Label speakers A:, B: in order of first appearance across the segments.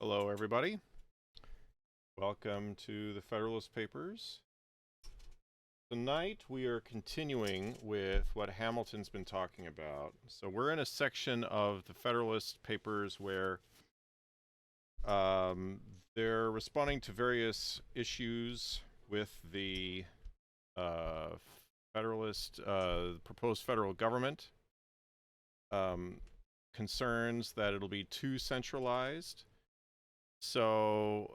A: Hello, everybody. Welcome to the Federalist Papers. Tonight we are continuing with what Hamilton's been talking about. So we're in a section of the Federalist Papers where they're responding to various issues with the proposed federal government. Concerns that it'll be too centralized. So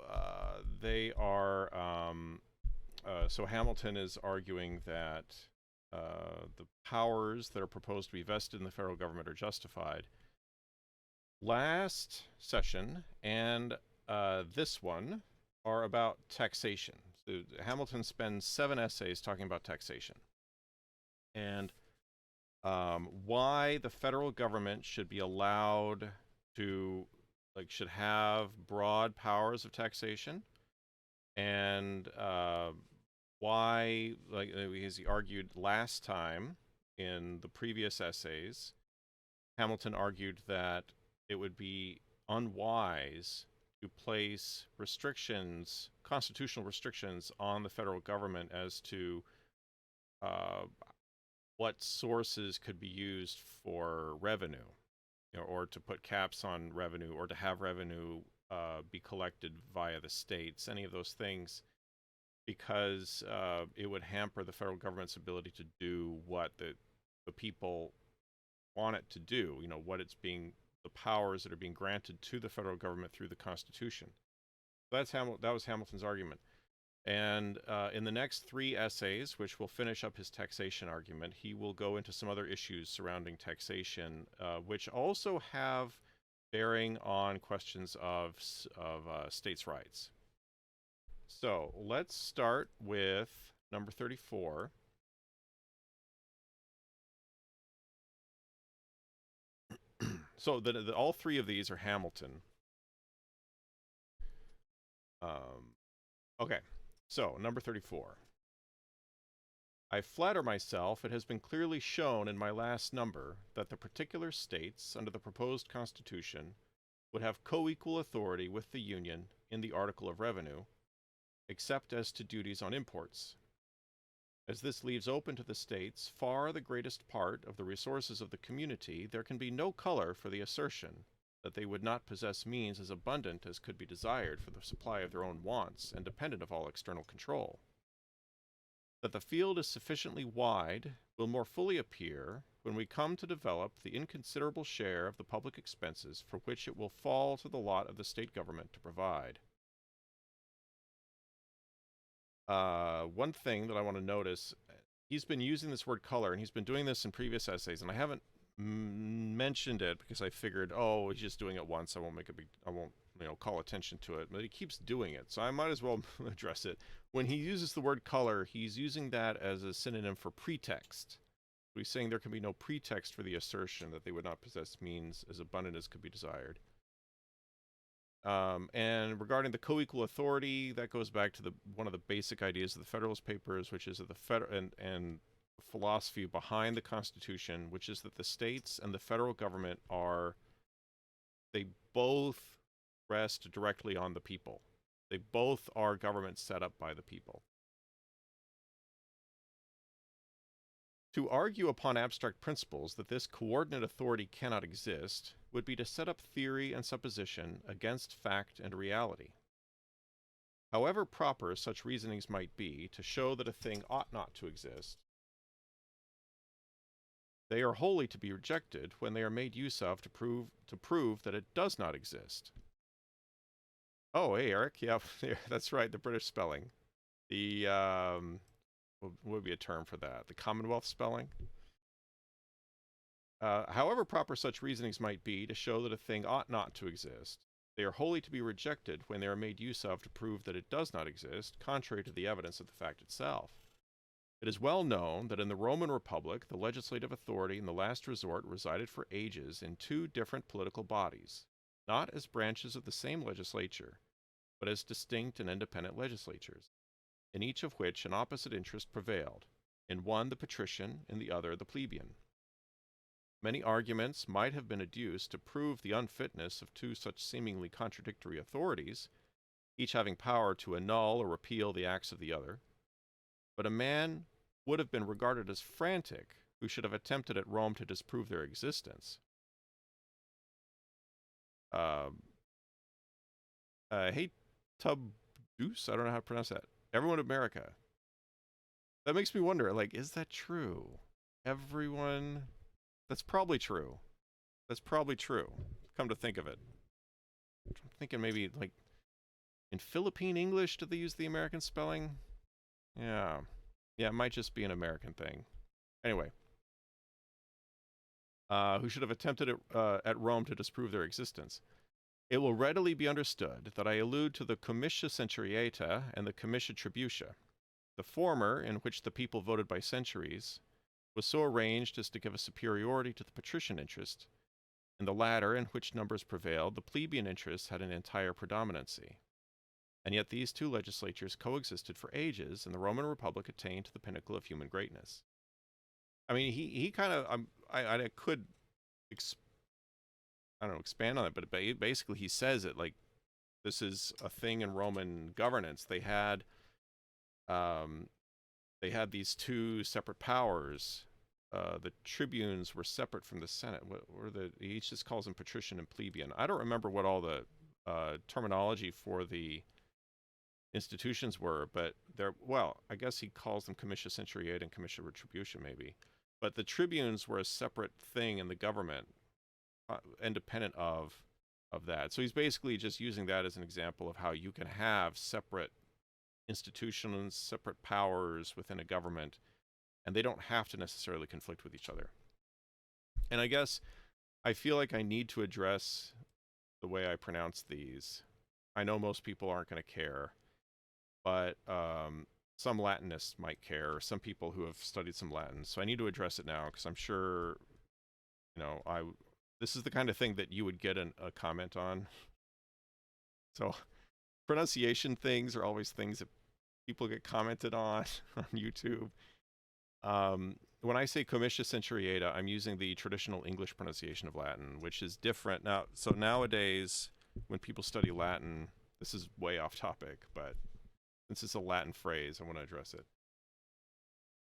A: so Hamilton is arguing that the powers that are proposed to be vested in the federal government are justified. Last session and this one are about taxation. So Hamilton spends 7 essays talking about taxation and why the federal government should be allowed to should have broad powers of taxation, and why, as he argued last time in the previous essays, Hamilton argued that it would be unwise to place restrictions, constitutional restrictions, on the federal government as to what sources could be used for revenue. Or to put caps on revenue, or to have revenue be collected via the states, any of those things, because it would hamper the federal government's ability to do what the people want it to do, the powers that are being granted to the federal government through the Constitution. That was Hamilton's argument. And in the next 3 essays, which will finish up his taxation argument, he will go into some other issues surrounding taxation, which also have bearing on questions of states' rights. So let's start with number 34. So all 3 of these are Hamilton. Okay. So, number 34. I flatter myself it has been clearly shown in my last number that the particular states under the proposed Constitution would have co-equal authority with the Union in the article of revenue, except as to duties on imports. As this leaves open to the states far the greatest part of the resources of the community, there can be no color for the assertion that they would not possess means as abundant as could be desired for the supply of their own wants, and dependent of all external control. That the field is sufficiently wide will more fully appear when we come to develop the inconsiderable share of the public expenses for which it will fall to the lot of the state government to provide. One thing that I want to notice, he's been using this word color, and he's been doing this in previous essays, and I haven't mentioned it because I figured, oh, he's just doing it once, I won't call attention to it, but he keeps doing it, so I might as well address it. When he uses the word color, he's using that as a synonym for pretext. So he's saying there can be no pretext for the assertion that they would not possess means as abundant as could be desired. And regarding the co-equal authority, that goes back to one of the basic ideas of the Federalist Papers, which is that the philosophy behind the Constitution, which is that the states and the federal government they both rest directly on the people. They both are governments set up by the people. To argue upon abstract principles that this coordinate authority cannot exist would be to set up theory and supposition against fact and reality. However proper such reasonings might be to show that a thing ought not to exist, they are wholly to be rejected when they are made use of to prove that it does not exist. Oh, hey, Eric. Yeah, that's right, the British spelling. The, what would be a term for that? The Commonwealth spelling? However proper such reasonings might be to show that a thing ought not to exist, they are wholly to be rejected when they are made use of to prove that it does not exist, contrary to the evidence of the fact itself. It is well known that in the Roman Republic, the legislative authority in the last resort resided for ages in 2 different political bodies, not as branches of the same legislature, but as distinct and independent legislatures, in each of which an opposite interest prevailed, in one the patrician, in the other the plebeian. Many arguments might have been adduced to prove the unfitness of two such seemingly contradictory authorities, each having power to annul or repeal the acts of the other. But a man would have been regarded as frantic who should have attempted at Rome to disprove their existence. Hey, Tubdus, I don't know how to pronounce that. Everyone in America. That makes me wonder, like, is that true? Everyone? That's probably true. That's probably true. Come to think of it. I'm thinking maybe, like, in Philippine English, do they use the American spelling? Yeah. Yeah, it might just be an American thing. Anyway. Who should have attempted at Rome to disprove their existence. It will readily be understood that I allude to the comitia centuriata and the comitia tributia. The former, in which the people voted by centuries, was so arranged as to give a superiority to the patrician interest. In the latter, in which numbers prevailed, the plebeian interest had an entire predominancy. And yet these two legislatures coexisted for ages, and the Roman Republic attained to the pinnacle of human greatness. I mean, he kind of, I could, I don't know, expand on it, but basically he says it like this is a thing in Roman governance. They had these two separate powers. The tribunes were separate from the Senate. He each just calls them patrician and plebeian. I don't remember what all the terminology for the institutions were, but I guess he calls them comitia centuriata and comitia retributia maybe. But the tribunes were a separate thing in the government, independent of that. So he's basically just using that as an example of how you can have separate institutions, separate powers within a government, and they don't have to necessarily conflict with each other. And I guess I feel like I need to address the way I pronounce these. I know most people aren't going to care, but some Latinists might care, or some people who have studied some Latin. So I need to address it now because I'm sure, this is the kind of thing that you would get a comment on. So pronunciation things are always things that people get commented on YouTube. When I say comitia centuriata, I'm using the traditional English pronunciation of Latin, which is different now. So nowadays, when people study Latin, this is way off topic, but since it's a Latin phrase, I want to address it.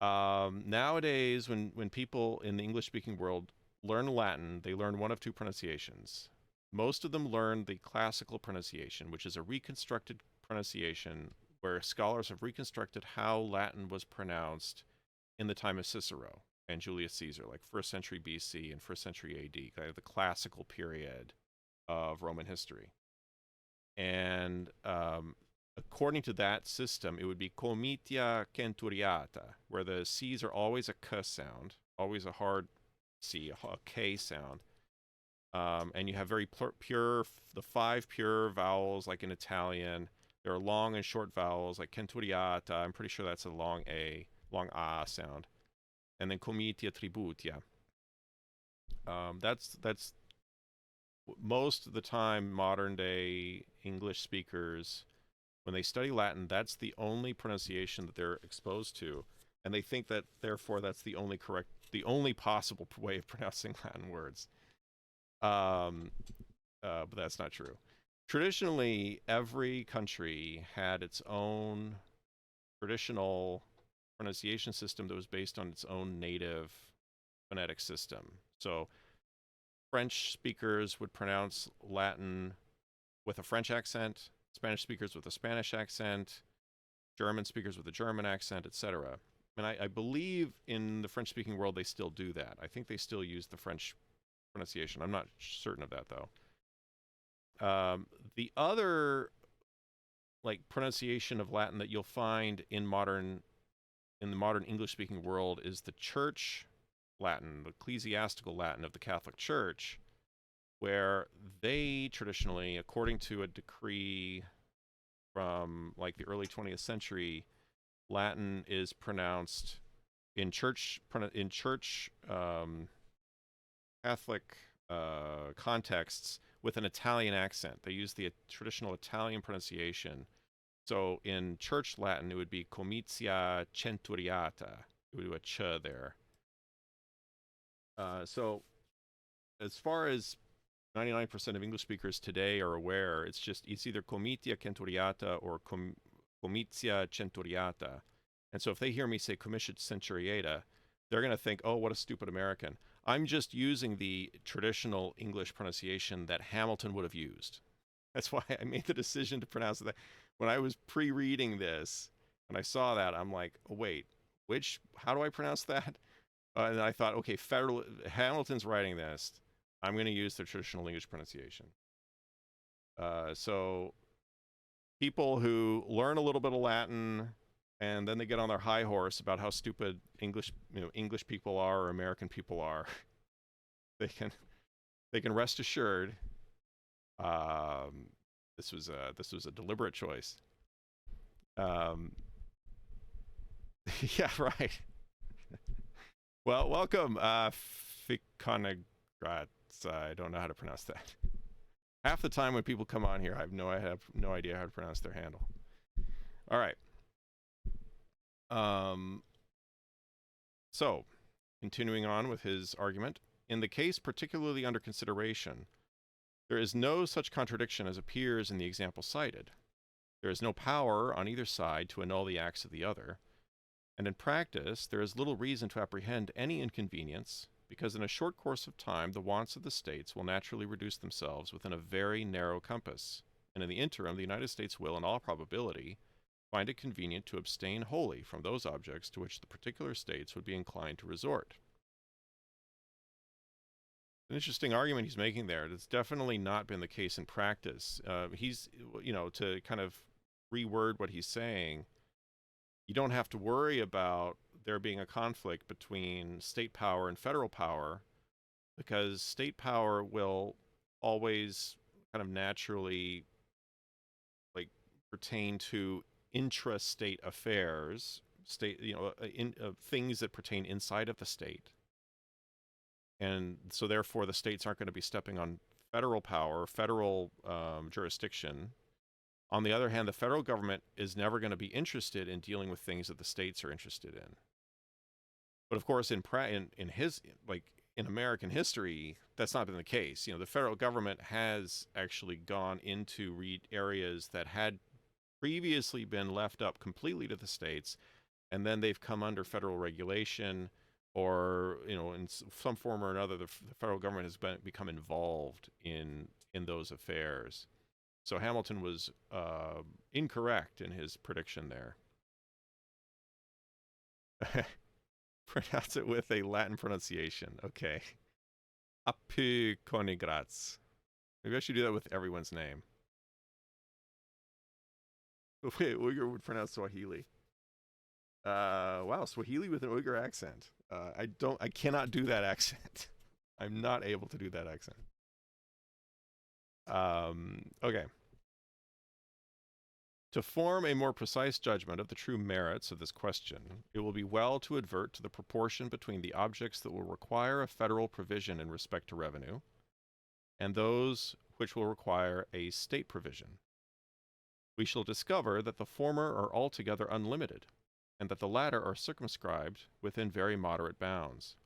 A: Nowadays, when people in the English-speaking world learn Latin, they learn one of two pronunciations. Most of them learn the classical pronunciation, which is a reconstructed pronunciation where scholars have reconstructed how Latin was pronounced in the time of Cicero and Julius Caesar, like 1st century BC and 1st century AD, kind of the classical period of Roman history. And according to that system, it would be comitia centuriata, where the C's are always a K sound, always a hard C, a K sound. And you have very pure, the 5 pure vowels, like in Italian. There are long and short vowels, like centuriata. I'm pretty sure that's a long A, long A sound. And then comitia tributia. That's most of the time modern day English speakers, when they study Latin, that's the only pronunciation that they're exposed to. And they think that, therefore, that's the only possible way of pronouncing Latin words. But that's not true. Traditionally, every country had its own traditional pronunciation system that was based on its own native phonetic system. So French speakers would pronounce Latin with a French accent, Spanish speakers with a Spanish accent, German speakers with a German accent, etc. And I believe in the French-speaking world they still do that. I think they still use the French pronunciation. I'm not certain of that, though. The other pronunciation of Latin that you'll find in the modern English-speaking world is the church Latin, the ecclesiastical Latin of the Catholic Church, where they traditionally, according to a decree from the early 20th century, Latin is pronounced in church Catholic contexts with an Italian accent. They use the traditional Italian pronunciation. So in church Latin, it would be comitia centuriata. It would do a ch there. So as far as 99% of English speakers today are aware, it's either comitia centuriata or comitia centuriata. And so if they hear me say comitia centuriata, they're going to think, oh, what a stupid American. I'm just using the traditional English pronunciation that Hamilton would have used. That's why I made the decision to pronounce it that. When I was pre-reading this and I saw that, I'm like, oh, wait, how do I pronounce that? And I thought, okay, Hamilton's writing this. I'm going to use the traditional English pronunciation. So people who learn a little bit of Latin and then they get on their high horse about how stupid English people are or American people are, they can rest assured this was a deliberate choice. Yeah, right. Well, welcome, Fikonagratz. I don't know how to pronounce that. Half the time when people come on here, I have no idea how to pronounce their handle. All right. So, continuing on with his argument, in the case particularly under consideration, there is no such contradiction as appears in the example cited. There is no power on either side to annul the acts of the other, and in practice there is little reason to apprehend any inconvenience, because in a short course of time the wants of the states will naturally reduce themselves within a very narrow compass, and in the interim the United States will, in all probability, find it convenient to abstain wholly from those objects to which the particular states would be inclined to resort. An interesting argument he's making there. It's definitely not been the case in practice. He's, to kind of reword what he's saying, you don't have to worry about there being a conflict between state power and federal power, because state power will always kind of naturally pertain to intra-state affairs, things that pertain inside of the state. And so therefore the states aren't going to be stepping on federal power, federal jurisdiction. On the other hand, the federal government is never going to be interested in dealing with things that the states are interested in. But of course, in American history, that's not been the case. The federal government has actually gone into areas that had previously been left up completely to the states, and then they've come under federal regulation, or in some form or another, the federal government has become involved in those affairs. So Hamilton was incorrect in his prediction there. Pronounce it with a Latin pronunciation. Okay. Apiconigrats. Maybe I should do that with everyone's name. Wait, Uyghur would pronounce Swahili. Wow, Swahili with an Uyghur accent. I cannot do that accent. I'm not able to do that accent. Okay. To form a more precise judgment of the true merits of this question, it will be well to advert to the proportion between the objects that will require a federal provision in respect to revenue and those which will require a state provision. We shall discover that the former are altogether unlimited, and that the latter are circumscribed within very moderate bounds.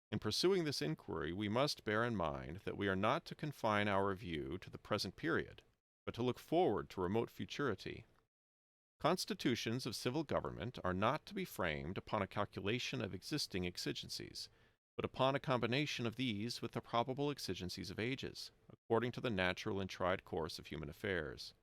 A: In pursuing this inquiry, we must bear in mind that we are not to confine our view to the present period, but to look forward to remote futurity. Constitutions of civil government are not to be framed upon a calculation of existing exigencies, but upon a combination of these with the probable exigencies of ages, according to the natural and tried course of human affairs.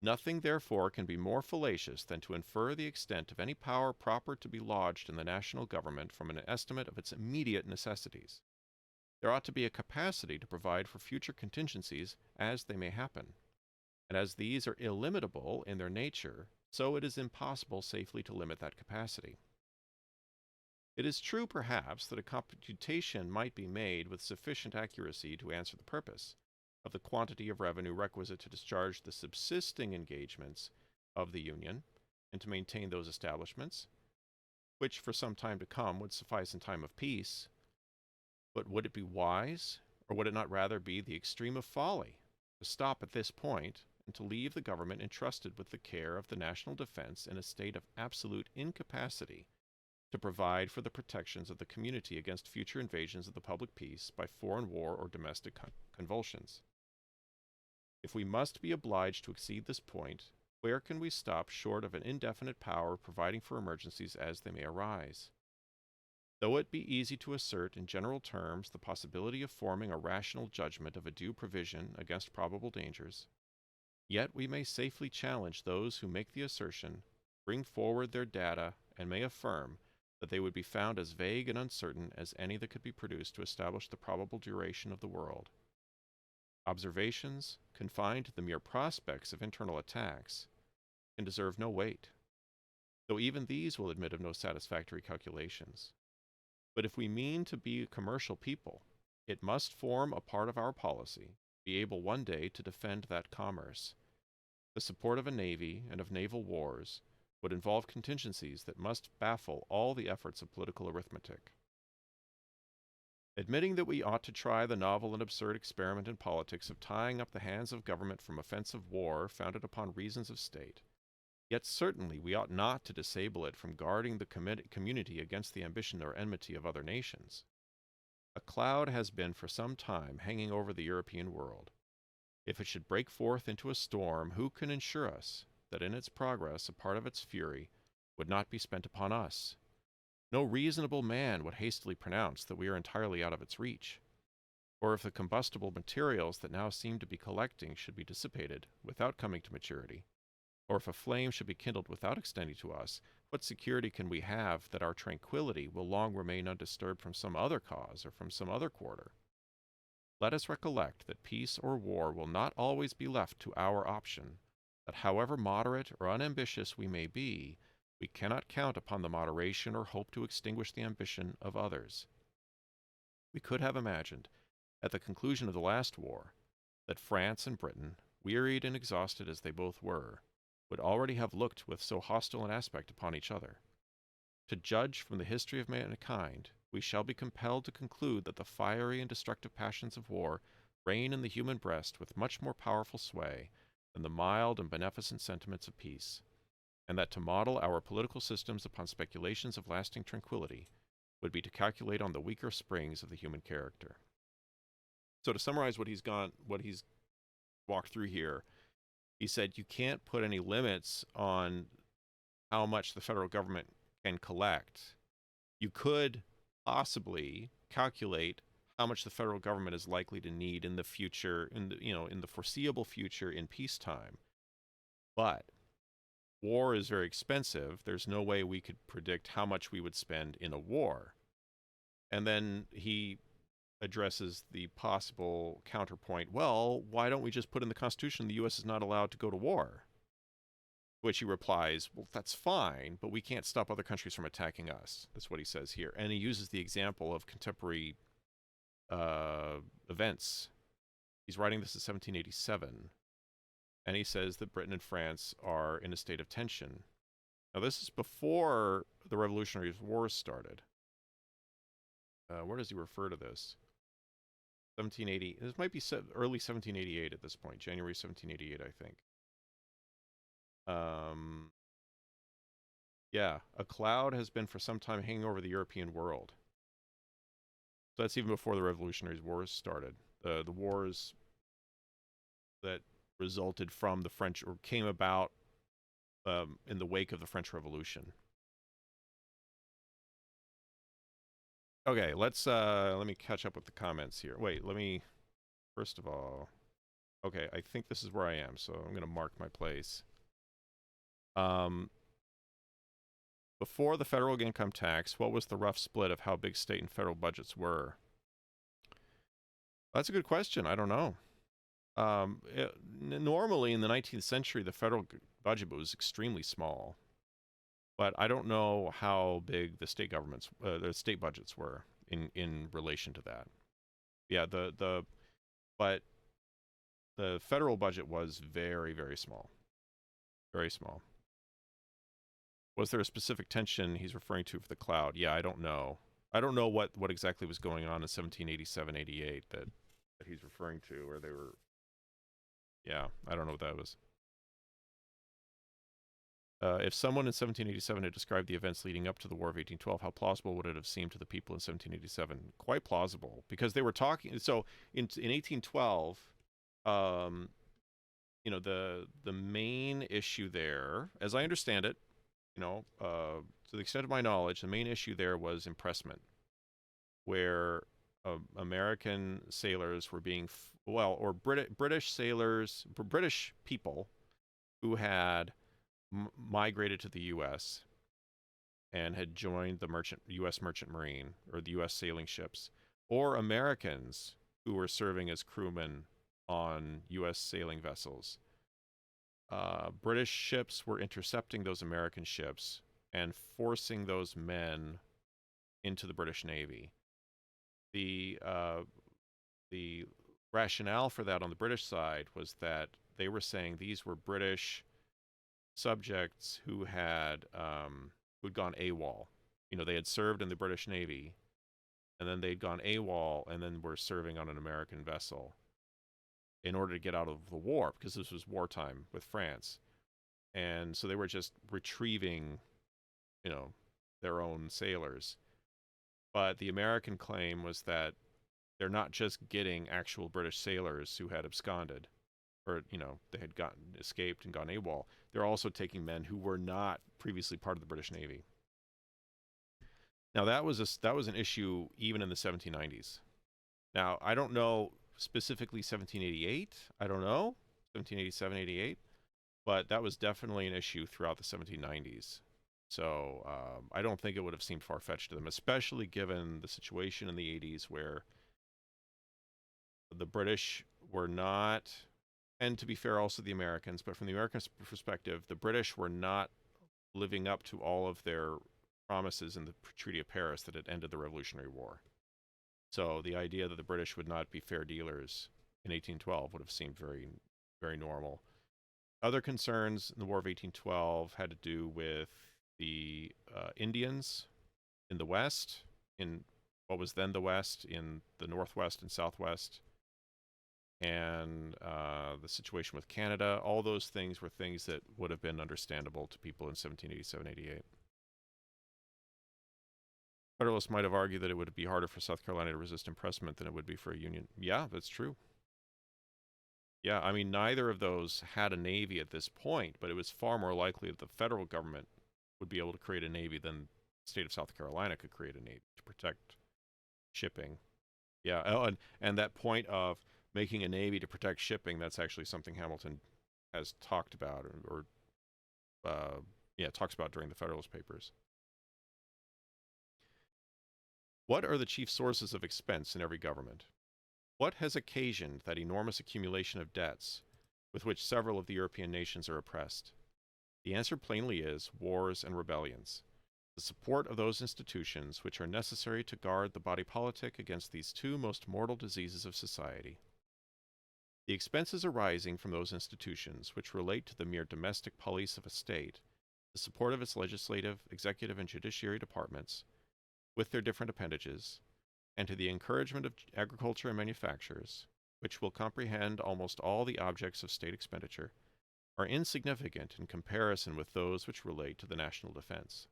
A: Nothing, therefore, can be more fallacious than to infer the extent of any power proper to be lodged in the national government from an estimate of its immediate necessities. There ought to be a capacity to provide for future contingencies as they may happen, and as these are illimitable in their nature, so it is impossible safely to limit that capacity. It is true, perhaps, that a computation might be made with sufficient accuracy to answer the purpose of the quantity of revenue requisite to discharge the subsisting engagements of the Union, and to maintain those establishments, which for some time to come would suffice in time of peace. But would it be wise, or would it not rather be the extreme of folly, to stop at this point, and to leave the government entrusted with the care of the national defense in a state of absolute incapacity to provide for the protections of the community against future invasions of the public peace by foreign war or domestic convulsions. If we must be obliged to exceed this point, where can we stop short of an indefinite power providing for emergencies as they may arise? Though it be easy to assert in general terms the possibility of forming a rational judgment of a due provision against probable dangers, yet we may safely challenge those who make the assertion, bring forward their data, and may affirm that they would be found as vague and uncertain as any that could be produced to establish the probable duration of the world. Observations, confined to the mere prospects of internal attacks, can deserve no weight, though even these will admit of no satisfactory calculations. But if we mean to be a commercial people, it must form a part of our policy, be able one day to defend that commerce. The support of a navy and of naval wars would involve contingencies that must baffle all the efforts of political arithmetic. Admitting that we ought to try the novel and absurd experiment in politics of tying up the hands of government from offensive war founded upon reasons of state, yet certainly we ought not to disable it from guarding the community against the ambition or enmity of other nations. A cloud has been for some time hanging over the European world. If it should break forth into a storm, who can assure us that in its progress a part of its fury would not be spent upon us? No reasonable man would hastily pronounce that we are entirely out of its reach. Or if the combustible materials that now seem to be collecting should be dissipated without coming to maturity, or if a flame should be kindled without extending to us, what security can we have that our tranquillity will long remain undisturbed from some other cause or from some other quarter? Let us recollect that peace or war will not always be left to our option, that however moderate or unambitious we may be, we cannot count upon the moderation or hope to extinguish the ambition of others. We could have imagined, at the conclusion of the last war, that France and Britain, wearied and exhausted as they both were, would already have looked with so hostile an aspect upon each other. To judge from the history of mankind, we shall be compelled to conclude that the fiery and destructive passions of war reign in the human breast with much more powerful sway than the mild and beneficent sentiments of peace, and that to model our political systems upon speculations of lasting tranquility would be to calculate on the weaker springs of the human character. So to summarize what he's walked through here, he said you can't put any limits on how much the federal government can collect. You could possibly calculate how much the federal government is likely to need in the future, in the foreseeable future in peacetime. But war is very expensive. There's no way we could predict how much we would spend in a war. And then he addresses the possible counterpoint, well, why don't we just put in the Constitution the U.S. is not allowed to go to war? Which he replies, well, that's fine, but we can't stop other countries from attacking us. That's what he says here. And he uses the example of contemporary events. He's writing this in 1787, and he says that Britain and France are in a state of tension. Now, this is before the Revolutionary Wars started. Where does he refer to this? 1780. This might be early 1788 at this point, January 1788, I think. Yeah, a cloud has been for some time hanging over the European world. So that's even before the Revolutionary Wars started. The wars that resulted from the French, or came about in the wake of the French Revolution. Okay, let me catch up with the comments here. Wait, first of all, okay, I think this is where I am, so I'm going to mark my place. Before the federal income tax, what was the rough split of how big state and federal budgets were? That's a good question. I don't know. Normally in the 19th century, the federal budget was extremely small, but I don't know how big the state governments, the state budgets were in relation to that. Yeah, but the federal budget was very, very small. Very small. Was there a specific tension he's referring to for the cloud? Yeah, I don't know. I don't know what exactly was going on in 1787, 88 that he's referring to, where they were. Yeah, I don't know what that was. If someone in 1787 had described the events leading up to the War of 1812, how plausible would it have seemed to the people in 1787? Quite plausible, because they were talking. So in 1812, um, the main issue there, as I understand it, to the extent of my knowledge, the main issue there was impressment, where American sailors were being, British sailors, British people who had migrated to the U.S. and had joined the U.S. Merchant Marine or the U.S. sailing ships, or Americans who were serving as crewmen on U.S. sailing vessels. British ships were intercepting those American ships and forcing those men into the British Navy. The rationale for that on the British side was that they were saying these were British subjects who had who'd gone AWOL. They had served in the British Navy, and then they'd gone AWOL, and then were serving on an American vessel in order to get out of the war, because this was wartime with France. And so they were just retrieving, their own sailors. But the American claim was that they're not just getting actual British sailors who had absconded, or, they had escaped and gone AWOL. They're also taking men who were not previously part of the British Navy. Now, that was an issue even in the 1790s. Now, I don't know specifically 1788. I don't know, 1787, 88. But that was definitely an issue throughout the 1790s. So I don't think it would have seemed far-fetched to them, especially given the situation in the 80s where the British were not, and to be fair, also the Americans, but from the American perspective, the British were not living up to all of their promises in the Treaty of Paris that had ended the Revolutionary War. So the idea that the British would not be fair dealers in 1812 would have seemed very, very normal. Other concerns in the War of 1812 had to do with the Indians in the West, in what was then the West, in the Northwest and Southwest, and the situation with Canada. All those things were things that would have been understandable to people in 1787-88. Federalists might have argued that it would be harder for South Carolina to resist impressment than it would be for a Union. Yeah, that's true. Yeah, I mean, neither of those had a navy at this point, but it was far more likely that the federal government would be able to create a navy than the state of South Carolina could create a navy to protect shipping. Yeah, and that point of making a navy to protect shipping, that's actually something Hamilton has talked about, or talks about during the Federalist Papers. What are the chief sources of expense in every government? What has occasioned that enormous accumulation of debts with which several of the European nations are oppressed? The answer plainly is wars and rebellions, the support of those institutions which are necessary to guard the body politic against these two most mortal diseases of society. The expenses arising from those institutions which relate to the mere domestic police of a state, the support of its legislative, executive, and judiciary departments, with their different appendages, and to the encouragement of agriculture and manufactures, which will comprehend almost all the objects of state expenditure, are insignificant in comparison with those which relate to the national defense.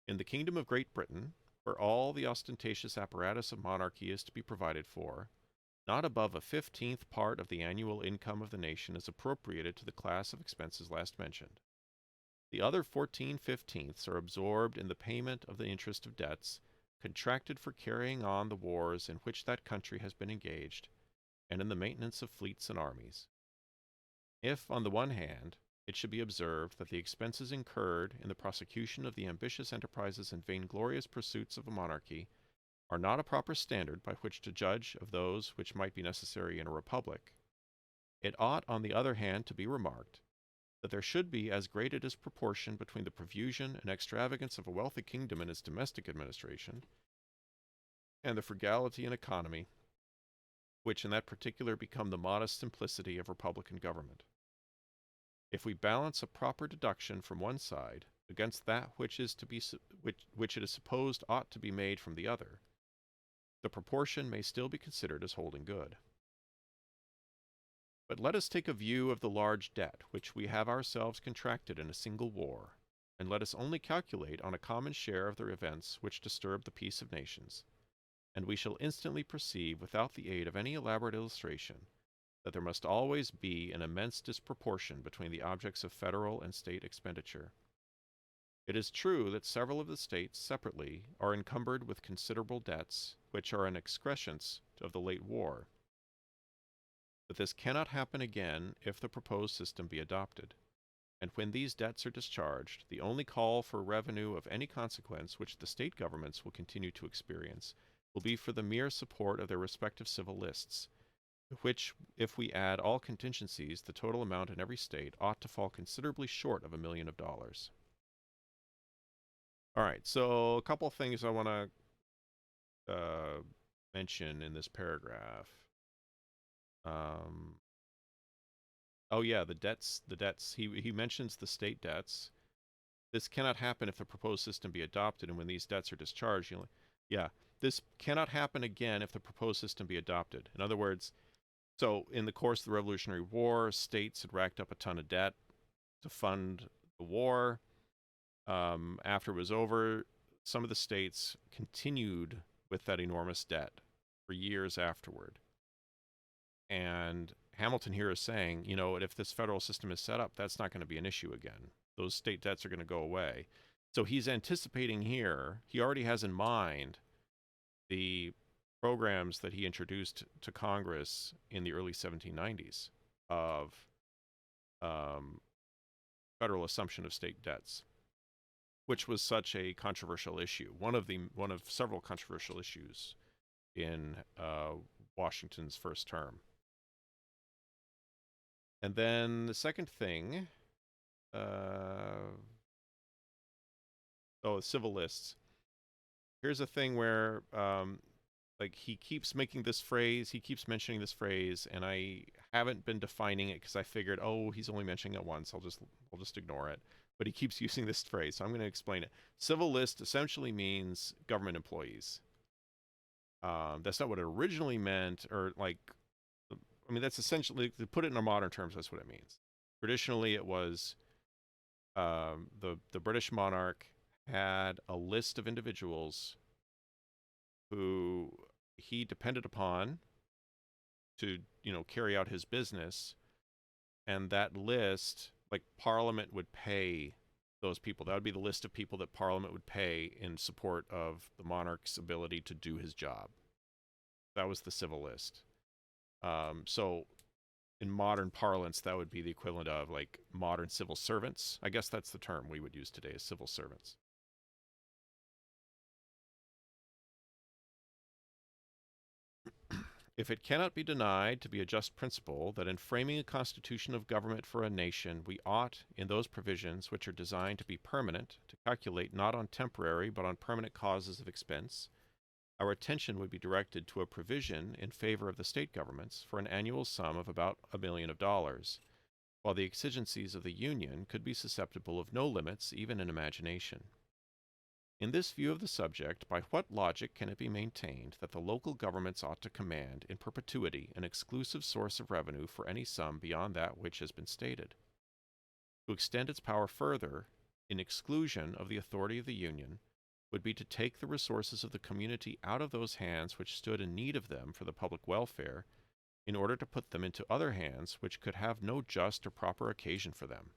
A: In the kingdom of Great Britain, where all the ostentatious apparatus of monarchy is to be provided for, not above a 15th part of the annual income of the nation is appropriated to the class of expenses last mentioned. The other 14/15ths are absorbed in the payment of the interest of debts contracted for carrying on the wars in which that country has been engaged, and in the maintenance of fleets and armies. If, on the one hand, it should be observed that the expenses incurred in the prosecution of the ambitious enterprises and vainglorious pursuits of a monarchy are not a proper standard by which to judge of those which might be necessary in a republic, it ought, on the other hand, to be remarked that there should be as great a disproportion between the profusion and extravagance of a wealthy kingdom in its domestic administration, and the frugality and economy, which in that particular become the modest simplicity of republican government. If we balance a proper deduction from one side against that which it is supposed ought to be made from the other, the proportion may still be considered as holding good. But let us take a view of the large debt which we have ourselves contracted in a single war, and let us only calculate on a common share of the events which disturb the peace of nations, and we shall instantly perceive, without the aid of any elaborate illustration, that there must always be an immense disproportion between the objects of federal and state expenditure. It is true that several of the states separately are encumbered with considerable debts, which are an excrescence of the late war. But this cannot happen again if the proposed system be adopted. And when these debts are discharged, the only call for revenue of any consequence which the state governments will continue to experience will be for the mere support of their respective civil lists, which, if we add all contingencies, the total amount in every state ought to fall considerably short of $1 million. All right, so a couple things I want to mention in this paragraph. Oh yeah, the debts. He mentions the state debts. This cannot happen if the proposed system be adopted, and when these debts are discharged, this cannot happen again if the proposed system be adopted. In other words, so in the course of the Revolutionary War, states had racked up a ton of debt to fund the war. After it was over, some of the states continued with that enormous debt for years afterward. And Hamilton here is saying, if this federal system is set up, that's not going to be an issue again. Those state debts are going to go away. So he's anticipating here, he already has in mind the programs that he introduced to Congress in the early 1790s of federal assumption of state debts, which was such a controversial issue. One of several controversial issues in Washington's first term. And then the second thing, civil lists. Here's a thing where, he keeps making this phrase, he keeps mentioning this phrase, and I haven't been defining it because I figured, he's only mentioning it once, I'll just ignore it. But he keeps using this phrase, so I'm going to explain it. Civil list essentially means government employees. That's not what it originally meant, that's essentially, to put it in our modern terms, that's what it means. Traditionally, it was the British monarch had a list of individuals who he depended upon to, carry out his business, and that list, Parliament would pay those people. That would be the list of people that Parliament would pay in support of the monarch's ability to do his job. That was the civil list. So in modern parlance, that would be the equivalent of modern civil servants. I guess that's the term we would use today, as civil servants. If it cannot be denied to be a just principle that in framing a constitution of government for a nation, we ought, in those provisions which are designed to be permanent, to calculate not on temporary but on permanent causes of expense, our attention would be directed to a provision in favor of the state governments for an annual sum of about $1 million, while the exigencies of the Union could be susceptible of no limits, even in imagination. In this view of the subject, by what logic can it be maintained that the local governments ought to command in perpetuity an exclusive source of revenue for any sum beyond that which has been stated? To extend its power further, in exclusion of the authority of the Union, would be to take the resources of the community out of those hands which stood in need of them for the public welfare, in order to put them into other hands which could have no just or proper occasion for them.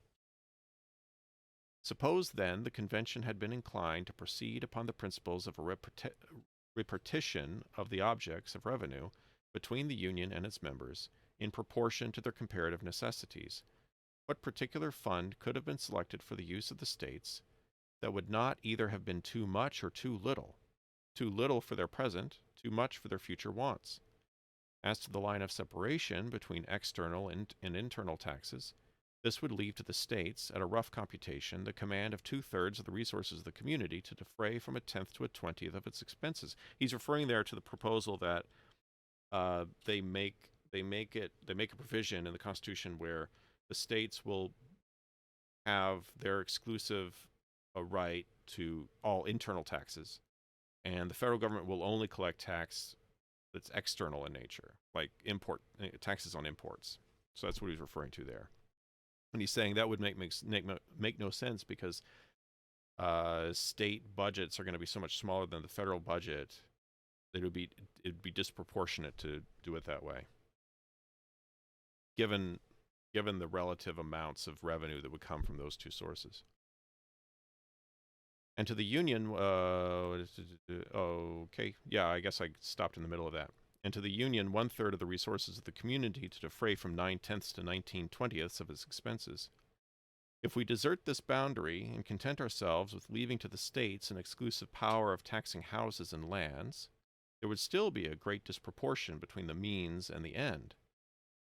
A: Suppose, then, the convention had been inclined to proceed upon the principles of a repartition of the objects of revenue between the Union and its members, in proportion to their comparative necessities. What particular fund could have been selected for the use of the states that would not either have been too much or too little for their present, too much for their future wants? As to the line of separation between external and internal taxes, this would leave to the states, at a rough computation, the command of 2/3 of the resources of the community to defray from 1/10 to 1/20 of its expenses. He's referring there to the proposal that they make a provision in the Constitution where the states will have their exclusive right to all internal taxes, and the federal government will only collect tax that's external in nature, like taxes on imports. So that's what he's referring to there. And he's saying that would make no sense because state budgets are going to be so much smaller than the federal budget that it'd be disproportionate to do it that way, given the relative amounts of revenue that would come from those two sources. And to the union, okay, yeah, I guess I stopped in the middle of that. And to the union, 1/3 of the resources of the community to defray from 9/10 to 19/20 of its expenses. If we desert this boundary and content ourselves with leaving to the states an exclusive power of taxing houses and lands, there would still be a great disproportion between the means and the end.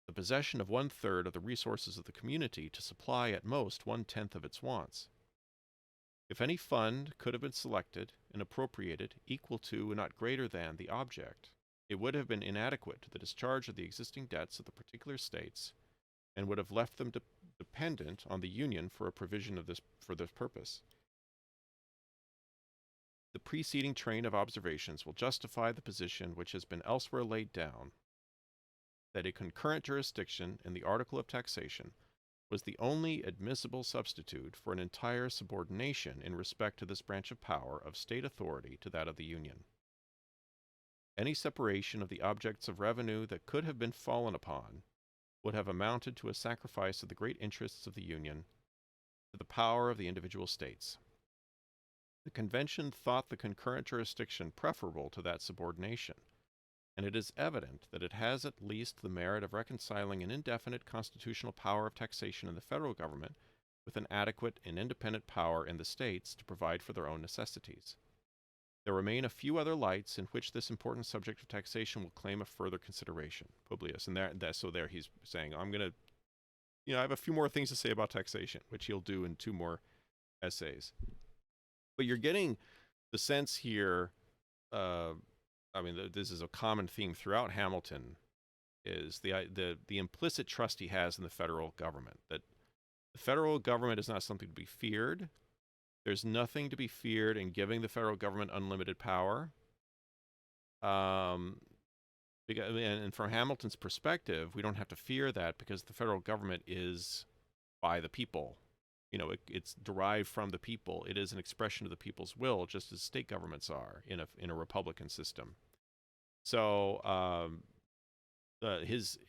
A: The possession of 1/3 of the resources of the community to supply at most 1/10 of its wants. If any fund could have been selected and appropriated equal to and not greater than the object, it would have been inadequate to the discharge of the existing debts of the particular states, and would have left them dependent on the Union for a provision of for this purpose. The preceding train of observations will justify the position which has been elsewhere laid down, that a concurrent jurisdiction in the article of taxation was the only admissible substitute for an entire subordination in respect to this branch of power of state authority to that of the Union. Any separation of the objects of revenue that could have been fallen upon would have amounted to a sacrifice of the great interests of the Union to the power of the individual states. The convention thought the concurrent jurisdiction preferable to that subordination, and it is evident that it has at least the merit of reconciling an indefinite constitutional power of taxation in the federal government with an adequate and independent power in the states to provide for their own necessities. There remain a few other lights in which this important subject of taxation will claim a further consideration. Publius, and so there he's saying, I'm going to, I have a few more things to say about taxation, which he'll do in 2 more essays. But you're getting the sense here, this is a common theme throughout Hamilton, is the implicit trust he has in the federal government, that the federal government is not something to be feared. There's nothing to be feared in giving the federal government unlimited power. And from Hamilton's perspective, we don't have to fear that because the federal government is by the people. It's derived from the people. It is an expression of the people's will, just as state governments are in a republican system. So his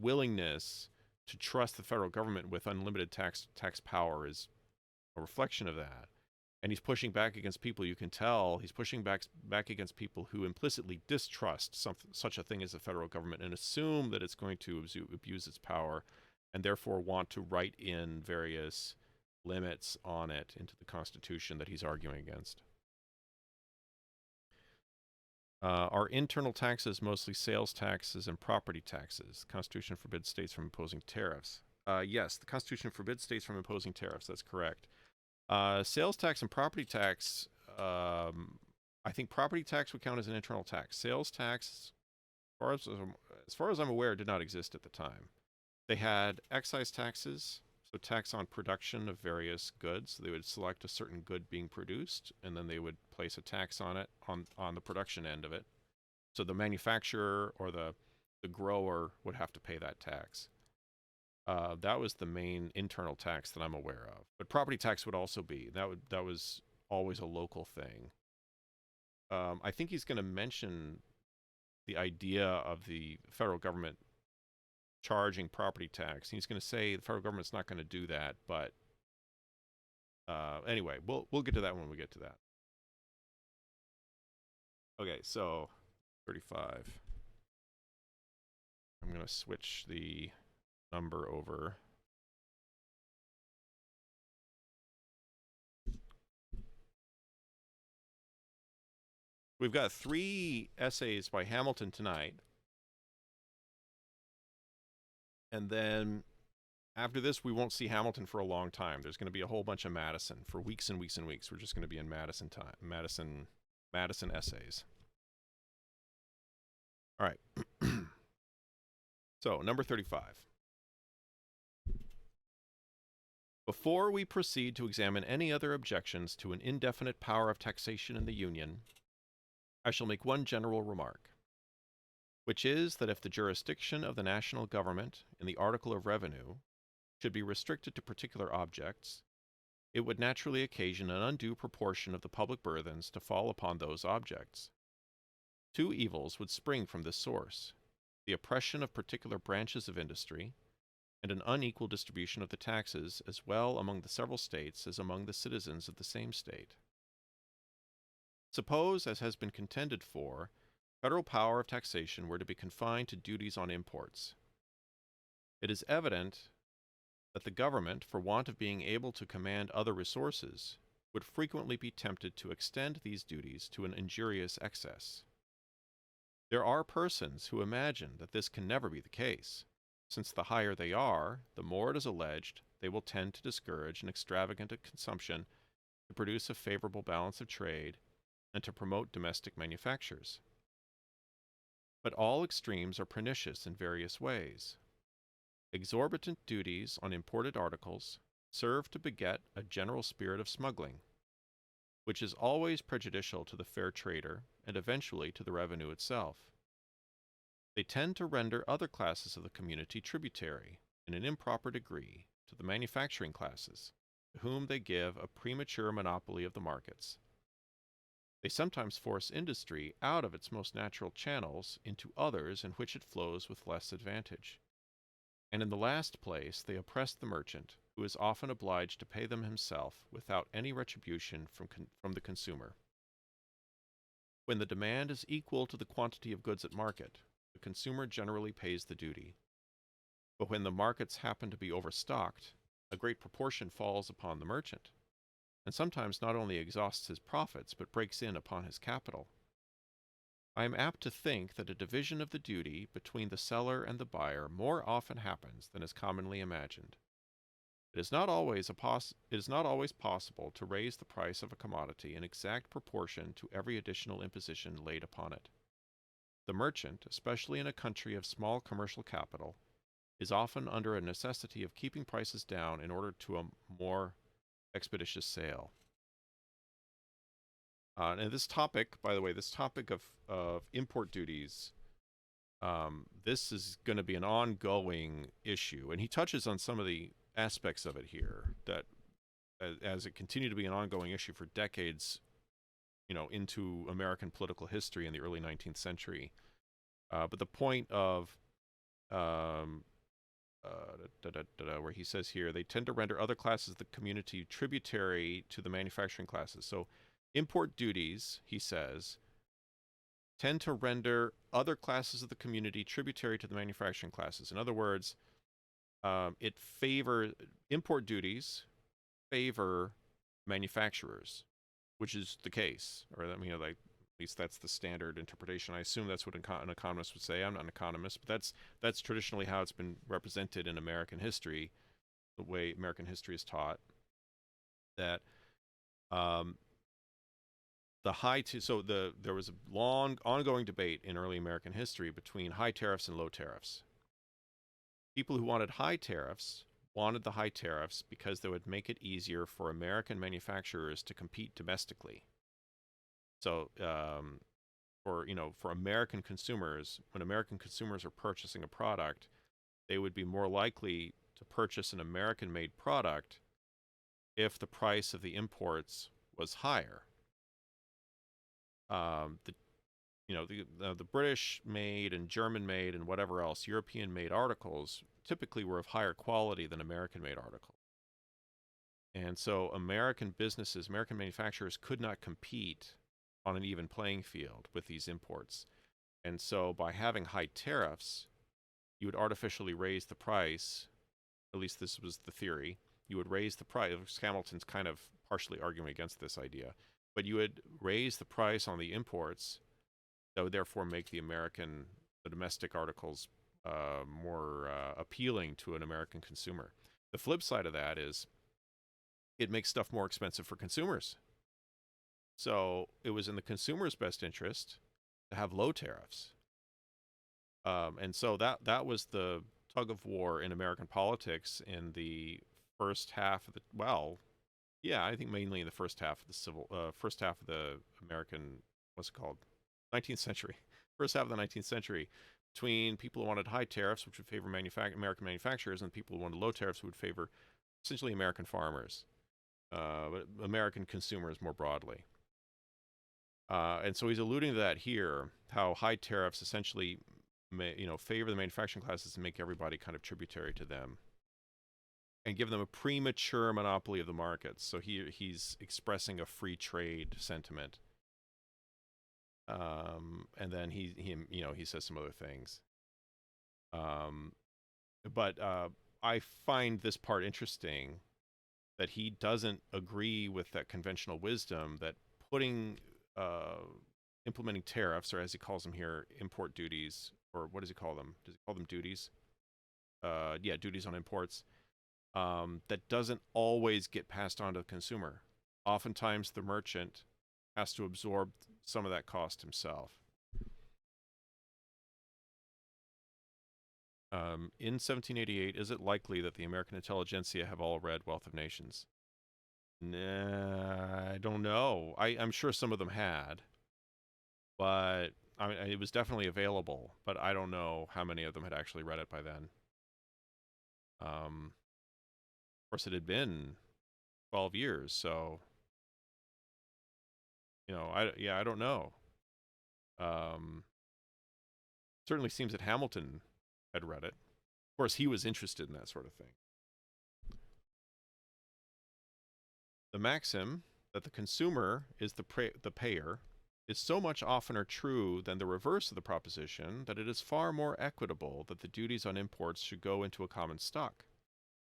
A: willingness to trust the federal government with unlimited tax power is a reflection of that. And he's pushing back against people, you can tell, he's pushing back against people who implicitly distrust such a thing as the federal government and assume that it's going to abuse its power and therefore want to write in various limits on it into the Constitution that he's arguing against. Are internal taxes mostly sales taxes and property taxes? The Constitution forbids states from imposing tariffs. Yes, the Constitution forbids states from imposing tariffs. That's correct. Sales tax and property tax, I think property tax would count as an internal tax. Sales tax, as far as I'm aware, did not exist at the time. They had excise taxes, so tax on production of various goods. They would select a certain good being produced, and then they would place a tax on it on the production end of it. So the manufacturer or the grower would have to pay that tax. That was the main internal tax that I'm aware of. But property tax would also be. That was always a local thing. I think he's going to mention the idea of the federal government charging property tax. He's going to say the federal government's not going to do that, but anyway, we'll get to that when we get to that. Okay, so 35. I'm going to switch the number over. We've got 3 essays by Hamilton tonight. And then after this, we won't see Hamilton for a long time. There's going to be a whole bunch of Madison for weeks and weeks and weeks. We're just going to be in Madison time, Madison essays. All right. So, number 35. Before we proceed to examine any other objections to an indefinite power of taxation in the Union, I shall make one general remark. which is that if the jurisdiction of the national government in the article of revenue should be restricted to particular objects, it would naturally occasion an undue proportion of the public burthens to fall upon those objects. Two evils would spring from this source: the oppression of particular branches of industry, and an unequal distribution of the taxes as well among the several states as among the citizens of the same state. Suppose, as has been contended for, federal power of taxation were to be confined to duties on imports. It is evident that the government, for want of being able to command other resources, would frequently be tempted to extend these duties to an injurious excess. There are persons who imagine that this can never be the case, since the higher they are, the more it is alleged they will tend to discourage an extravagant consumption, to produce a favorable balance of trade, and to promote domestic manufactures. But all extremes are pernicious in various ways. Exorbitant duties on imported articles serve to beget a general spirit of smuggling, which is always prejudicial to the fair trader and eventually to the revenue itself. They tend to render other classes of the community tributary, in an improper degree, to the manufacturing classes, to whom they give a premature monopoly of the markets. They sometimes force industry out of its most natural channels into others in which it flows with less advantage. And in the last place, they oppress the merchant, who is often obliged to pay them himself without any retribution from the consumer. When the demand is equal to the quantity of goods at market, the consumer generally pays the duty. But when the markets happen to be overstocked, a great proportion falls upon the merchant, and sometimes not only exhausts his profits, but breaks in upon his capital. I am apt to think that a division of the duty between the seller and the buyer more often happens than is commonly imagined. It is not always possible to raise the price of a commodity in exact proportion to every additional imposition laid upon it. The merchant, especially in a country of small commercial capital, is often under a necessity of keeping prices down in order to a more expeditious sale. And this topic, by the way, this topic of import duties, this is going to be an ongoing issue. And he touches on some of the aspects of it here that, as it continued to be an ongoing issue for decades, into American political history in the early 19th century. But the point of where he says here, they tend to render other classes of the community tributary to the manufacturing classes. So import duties, he says, tend to render other classes of the community tributary to the manufacturing classes. In other words, import duties favor manufacturers, which is the case, or at least that's the standard interpretation. I assume that's what an economist would say. I'm not an economist, but that's traditionally how it's been represented in American history, the way American history is taught. That there was a long ongoing debate in early American history between high tariffs and low tariffs. People who wanted high tariffs wanted the high tariffs because they would make it easier for American manufacturers to compete domestically. So, for American consumers, when American consumers are purchasing a product, they would be more likely to purchase an American-made product if the price of the imports was higher. The British-made and German-made and whatever else, European-made articles typically were of higher quality than American-made articles. And so American manufacturers could not compete on an even playing field with these imports. And so by having high tariffs, you would artificially raise the price. At least this was the theory. You would raise the price. Hamilton's kind of partially arguing against this idea. But you would raise the price on the imports. That would therefore make the domestic articles more appealing to an American consumer. The flip side of that is it makes stuff more expensive for consumers. So it was in the consumer's best interest to have low tariffs. And so that was the tug of war in American politics in the first half of I think mainly in the first half of the American, 19th century. First half of the 19th century, between people who wanted high tariffs, which would favor American manufacturers, and people who wanted low tariffs, who would favor essentially American farmers, but American consumers more broadly. And so he's alluding to that here, how high tariffs essentially favor the manufacturing classes and make everybody kind of tributary to them and give them a premature monopoly of the markets. So he's expressing a free trade sentiment. And then he says some other things. But I find this part interesting, that he doesn't agree with that conventional wisdom that implementing tariffs, or as he calls them here, import duties, or what does he call them? Does he call them duties? Duties on imports. That doesn't always get passed on to the consumer. Oftentimes, the merchant has to absorb some of that cost himself. In 1788, is it likely that the American intelligentsia have all read Wealth of Nations? Nah, I don't know. I'm sure some of them had, but I mean, it was definitely available, but I don't know how many of them had actually read it by then. Of course, it had been 12 years, so I don't know. Certainly seems that Hamilton had read it. Of course, he was interested in that sort of thing. The maxim that the consumer is the payer is so much oftener true than the reverse of the proposition that it is far more equitable that the duties on imports should go into a common stock,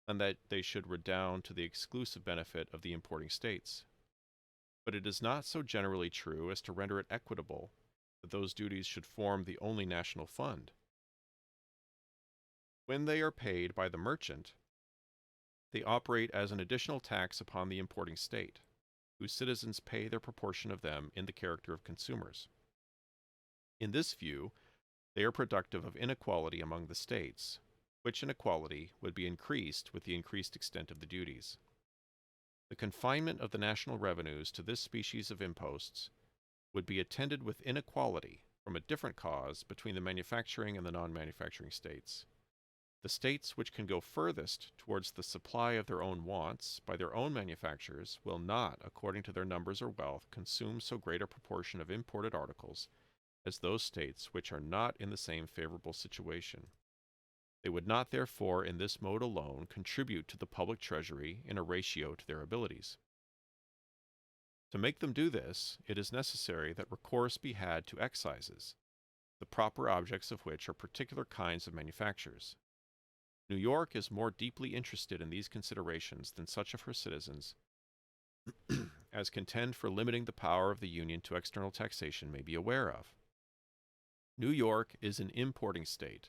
A: than that they should redound to the exclusive benefit of the importing states. But it is not so generally true as to render it equitable that those duties should form the only national fund. When they are paid by the merchant, they operate as an additional tax upon the importing state, whose citizens pay their proportion of them in the character of consumers. In this view, they are productive of inequality among the states, which inequality would be increased with the increased extent of the duties. The confinement of the national revenues to this species of imposts would be attended with inequality from a different cause between the manufacturing and the non-manufacturing states. The states which can go furthest towards the supply of their own wants by their own manufactures will not, according to their numbers or wealth, consume so great a proportion of imported articles as those states which are not in the same favorable situation. They would not, therefore, in this mode alone, contribute to the public treasury in a ratio to their abilities. To make them do this, it is necessary that recourse be had to excises, the proper objects of which are particular kinds of manufactures. New York is more deeply interested in these considerations than such of her citizens as contend for limiting the power of the Union to external taxation may be aware of. New York is an importing state,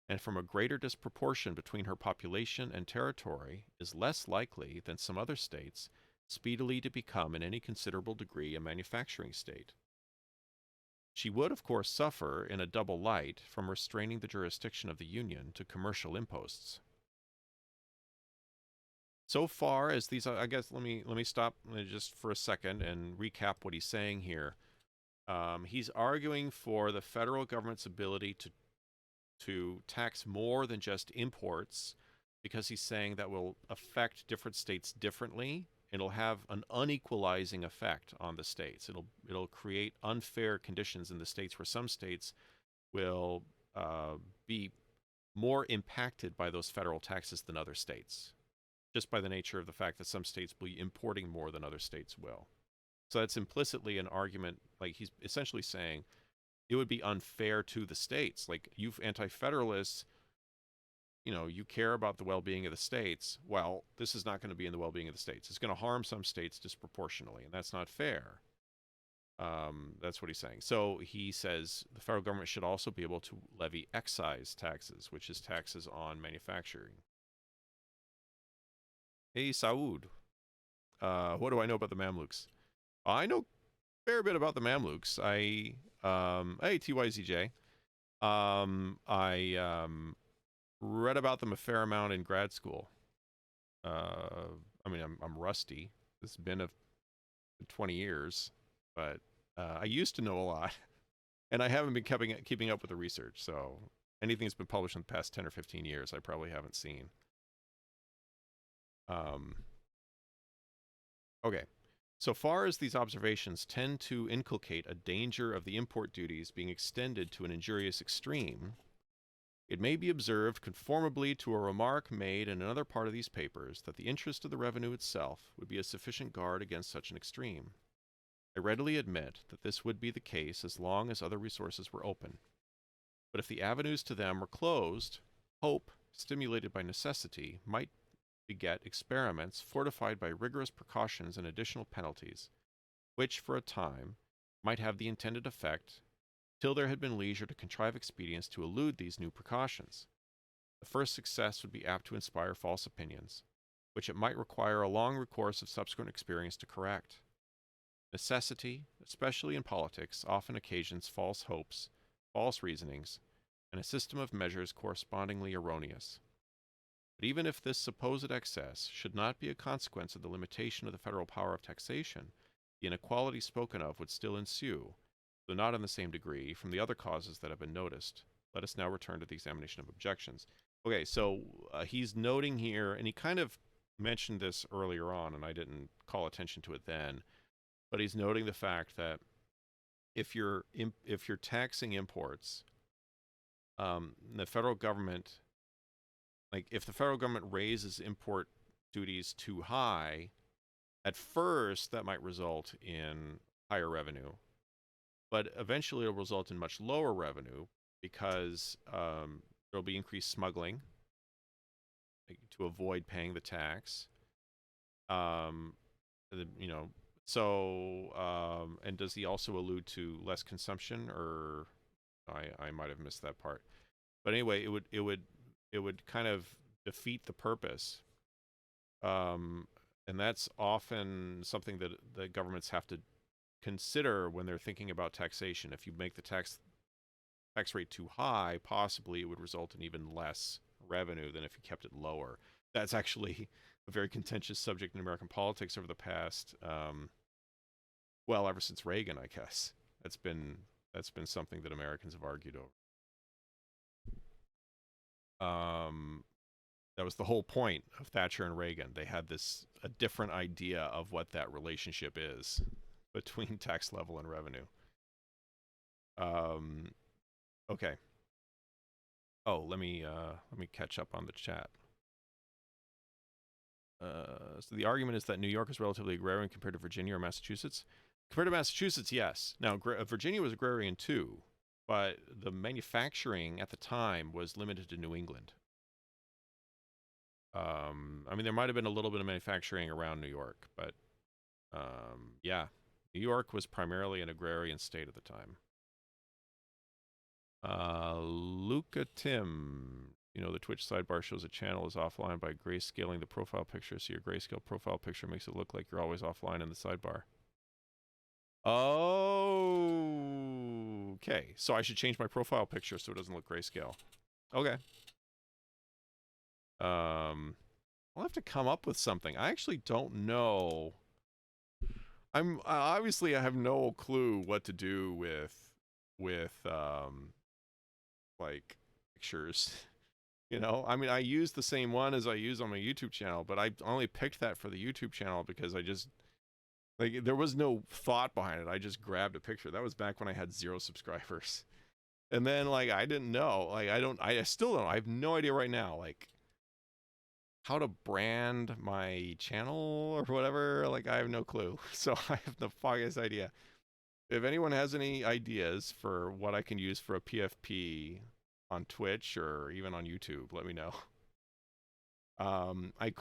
A: and from a greater disproportion between her population and territory is less likely than some other states speedily to become in any considerable degree a manufacturing state. She would, of course, suffer in a double light from restraining the jurisdiction of the Union to commercial imposts. So far as these, I guess, let me stop just for a second and recap what he's saying here. He's arguing for the federal government's ability to tax more than just imports, because he's saying that will affect different states differently. It'll have an unequalizing effect on the states. It'll create unfair conditions in the states, where some states will be more impacted by those federal taxes than other states, just by the nature of the fact that some states will be importing more than other states will. So that's implicitly an argument, like he's essentially saying it would be unfair to the states. Like, you anti-federalists, you care about the well-being of the states. Well, this is not going to be in the well-being of the states. It's going to harm some states disproportionately, and that's not fair. That's what he's saying. So he says the federal government should also be able to levy excise taxes, which is taxes on manufacturing. Hey, Saud. What do I know about the Mamluks? I know a fair bit about the Mamluks. Hey, TYZJ. I read about them a fair amount in grad school. I mean, I'm rusty. It's been 20 years, but I used to know a lot. And I haven't been keeping up with the research, so anything that's been published in the past 10 or 15 years, I probably haven't seen. Okay. So far as these observations tend to inculcate a danger of the import duties being extended to an injurious extreme, it may be observed conformably to a remark made in another part of these papers that the interest of the revenue itself would be a sufficient guard against such an extreme. I readily admit that this would be the case as long as other resources were open. But if the avenues to them were closed, hope, stimulated by necessity, might beget experiments fortified by rigorous precautions and additional penalties, which, for a time, might have the intended effect till there had been leisure to contrive expedients to elude these new precautions. The first success would be apt to inspire false opinions, which it might require a long recourse of subsequent experience to correct. Necessity, especially in politics, often occasions false hopes, false reasonings, and a system of measures correspondingly erroneous. But even if this supposed excess should not be a consequence of the limitation of the federal power of taxation, the inequality spoken of would still ensue, though not in the same degree, from the other causes that have been noticed. Let us now return to the examination of objections. Okay, so he's noting here, and he kind of mentioned this earlier on, and I didn't call attention to it then, but he's noting the fact that if you're taxing imports, the federal government, like if the federal government raises import duties too high, at first that might result in higher revenue, but eventually it'll result in much lower revenue because there'll be increased smuggling to avoid paying the tax. And does he also allude to less consumption, or I might have missed that part? But anyway, it would kind of defeat the purpose, and that's often something that the governments have to consider when they're thinking about taxation. If you make the tax rate too high, possibly it would result in even less revenue than if you kept it lower. That's actually a very contentious subject in American politics over the past, ever since Reagan, I guess. That's been something that Americans have argued over. That was the whole point of Thatcher and Reagan. They had a different idea of what that relationship is between tax level and revenue. Okay. Oh, let me catch up on the chat. So the argument is that New York is relatively agrarian compared to Virginia or Massachusetts. Compared to Massachusetts, yes. Now, Virginia was agrarian too, but the manufacturing at the time was limited to New England. I mean, there might have been a little bit of manufacturing around New York, but yeah, New York was primarily an agrarian state at the time. Luca Tim, the Twitch sidebar shows a channel is offline by grayscaling the profile picture, so your grayscale profile picture makes it look like you're always offline in the sidebar. Oh, okay. So I should change my profile picture so it doesn't look grayscale. Okay. I'll have to come up with something. I actually don't know. Obviously I have no clue what to do with like pictures. I mean, I use the same one as I use on my YouTube channel, but I only picked that for the YouTube channel because I just there was no thought behind it. I just grabbed a picture. That was back when I had 0 subscribers. And then I didn't know. I still don't. I have no idea right now how to brand my channel or whatever. I have no clue. So I have the foggiest idea. If anyone has any ideas for what I can use for a PFP on Twitch or even on YouTube, let me know. I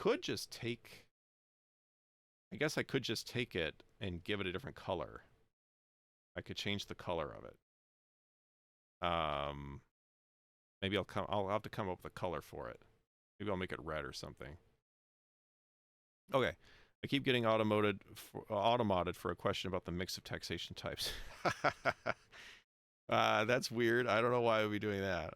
A: guess I could just take it and give it a different color. I could change the color of it. Maybe I'll have to come up with a color for it. Maybe I'll make it red or something. Okay. I keep getting automated for a question about the mix of taxation types. That's weird. I don't know why I would be doing that.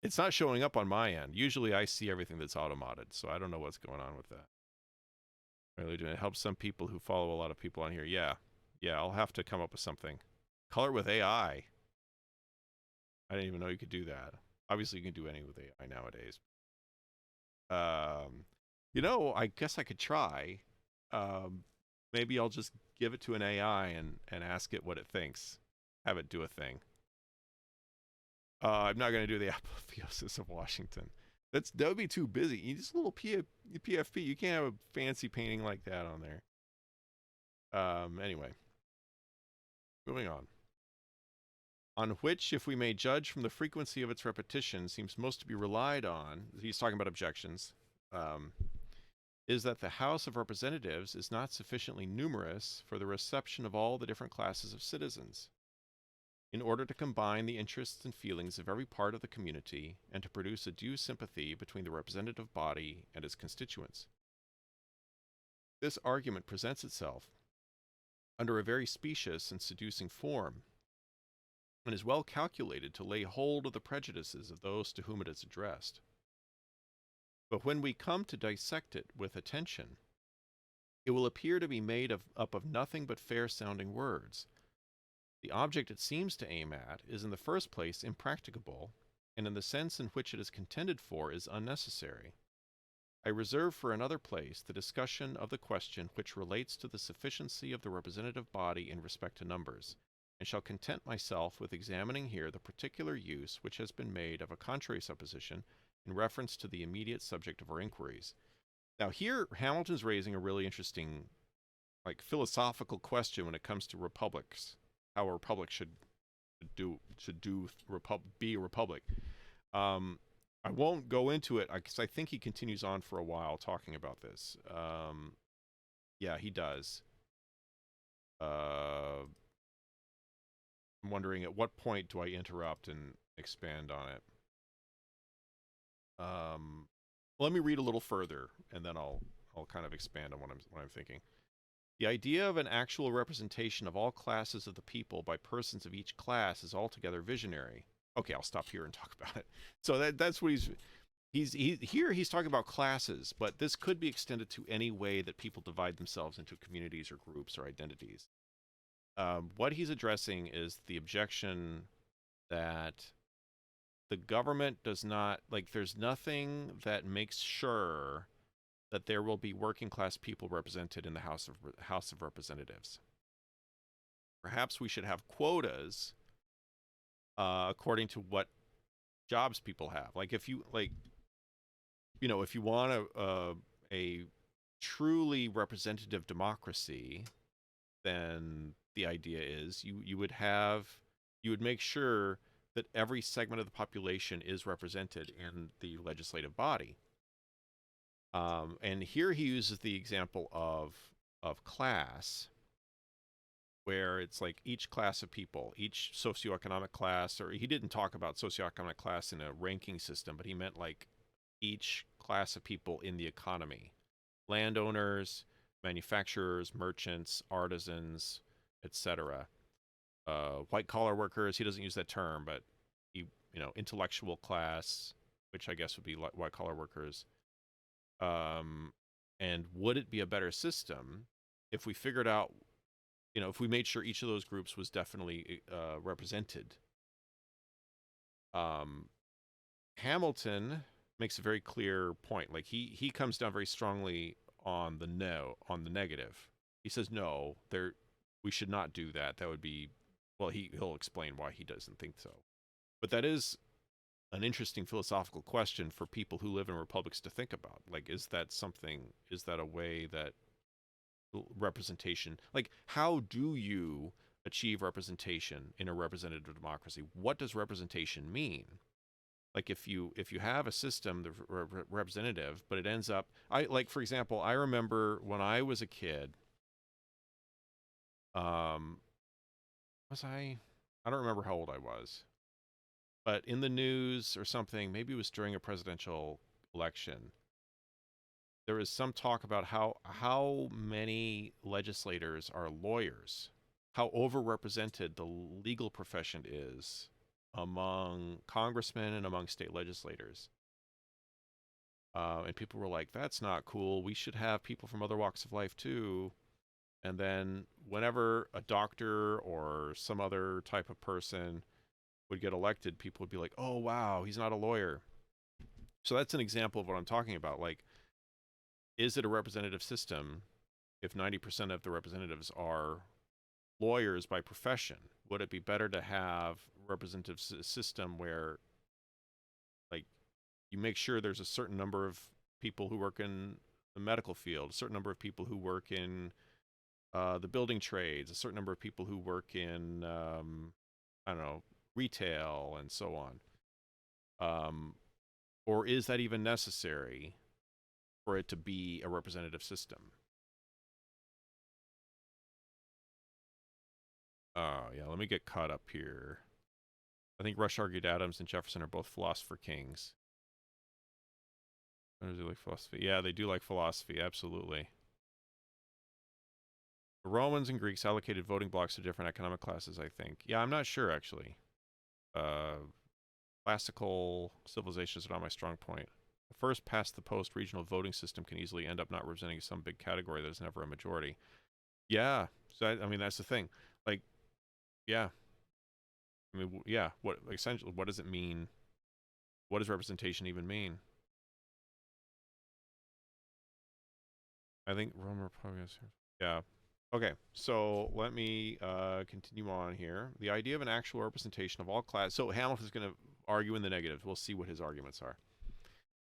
A: It's not showing up on my end. Usually I see everything that's automated, so I don't know what's going on with that. Really doing it helps some people who follow a lot of people on here. Yeah. Yeah, I'll have to come up with something. Color with AI. I didn't even know you could do that. Obviously, you can do anything with AI nowadays. Um, I guess I could try. Um, maybe I'll just give it to an AI and ask it what it thinks. Have it do a thing. I'm not going to do the apotheosis of Washington. That would be too busy. You just a little PFP. You can't have a fancy painting like that on there. Anyway, moving on. On which, if we may judge from the frequency of its repetition, seems most to be relied on. He's talking about objections. Is that the House of Representatives is not sufficiently numerous for the reception of all the different classes of citizens, in order to combine the interests and feelings of every part of the community and to produce a due sympathy between the representative body and its constituents. This argument presents itself under a very specious and seducing form, and is well calculated to lay hold of the prejudices of those to whom it is addressed. But when we come to dissect it with attention, it will appear to be made up of nothing but fair-sounding words. The object it seems to aim at is in the first place impracticable, and in the sense in which it is contended for is unnecessary. I reserve for another place the discussion of the question which relates to the sufficiency of the representative body in respect to numbers, and shall content myself with examining here the particular use which has been made of a contrary supposition in reference to the immediate subject of our inquiries. Now here, Hamilton's raising a really interesting, philosophical question when it comes to republics, how a republic should be a republic. I won't go into it because I think he continues on for a while talking about this. Yeah, he does. I'm wondering at what point do I interrupt and expand on it. Let me read a little further, and then I'll kind of expand on what I'm thinking. The idea of an actual representation of all classes of the people by persons of each class is altogether visionary. Okay, I'll stop here and talk about it. So that's what he's talking about classes, but this could be extended to any way that people divide themselves into communities or groups or identities. What he's addressing is the objection that the government does not, there's nothing that makes sure that there will be working class people represented in the House of Representatives. Perhaps we should have quotas according to what jobs people have. If you if you want a truly representative democracy, then the idea is you would make sure that every segment of the population is represented in the legislative body. And here he uses the example of class, where it's like each class of people, each socioeconomic class, or he didn't talk about socioeconomic class in a ranking system, but he meant each class of people in the economy. Landowners, manufacturers, merchants, artisans, etc. White-collar workers, he doesn't use that term, but intellectual class, which I guess would be white-collar workers. And would it be a better system if we figured out, if we made sure each of those groups was definitely represented? Hamilton makes a very clear point. He comes down very strongly on the negative. He says, no, we should not do that. That would be, well, he'll explain why he doesn't think so. But that is an interesting philosophical question for people who live in republics to think about. Is that a way that representation, how do you achieve representation in a representative democracy? What does representation mean? If you have a system, the representative, but it ends up, for example, I remember when I was a kid, I don't remember how old I was, but in the news or something, maybe it was during a presidential election, there was some talk about how many legislators are lawyers, how overrepresented the legal profession is among congressmen and among state legislators. And people were like, that's not cool. We should have people from other walks of life too. And then whenever a doctor or some other type of person would get elected, people would be like, oh, wow, he's not a lawyer. So that's an example of what I'm talking about. Like, is it a representative system if 90% of the representatives are lawyers by profession? Would it be better to have a representative system where, like, you make sure there's a certain number of people who work in the medical field, a certain number of people who work in the building trades, a certain number of people who work in, I don't know, retail and so on? Or is that even necessary for it to be a representative system? Oh, yeah, let me get caught up here. I think Rush argued Adams and Jefferson are both philosopher kings. Do they like philosophy? Yeah, they do like philosophy, absolutely. The Romans and Greeks allocated voting blocks to different economic classes, I think. Yeah, I'm not sure, actually. Classical civilizations are not my strong point. The first past the post regional voting system can easily end up not representing some big category that is never a majority. Yeah, so I mean, that's the thing. Like, yeah. I mean, yeah, what essentially, what does it mean? What does representation even mean? I think Romer Publius. Yeah. Okay, so let me continue on here. The idea of an actual representation of all classes. So Hamilton's going to argue in the negative. We'll see what his arguments are.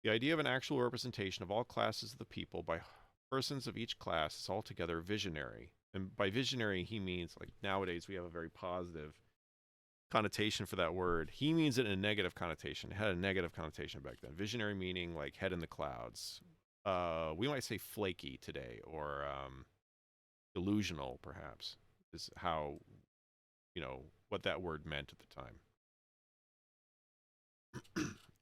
A: The idea of an actual representation of all classes of the people by persons of each class is altogether visionary. And by visionary, he means, like, nowadays we have a very positive connotation for that word. He means it in a negative connotation. It had a negative connotation back then. Visionary meaning like head in the clouds. We might say flaky today, or delusional, perhaps, is how, what that word meant at the time.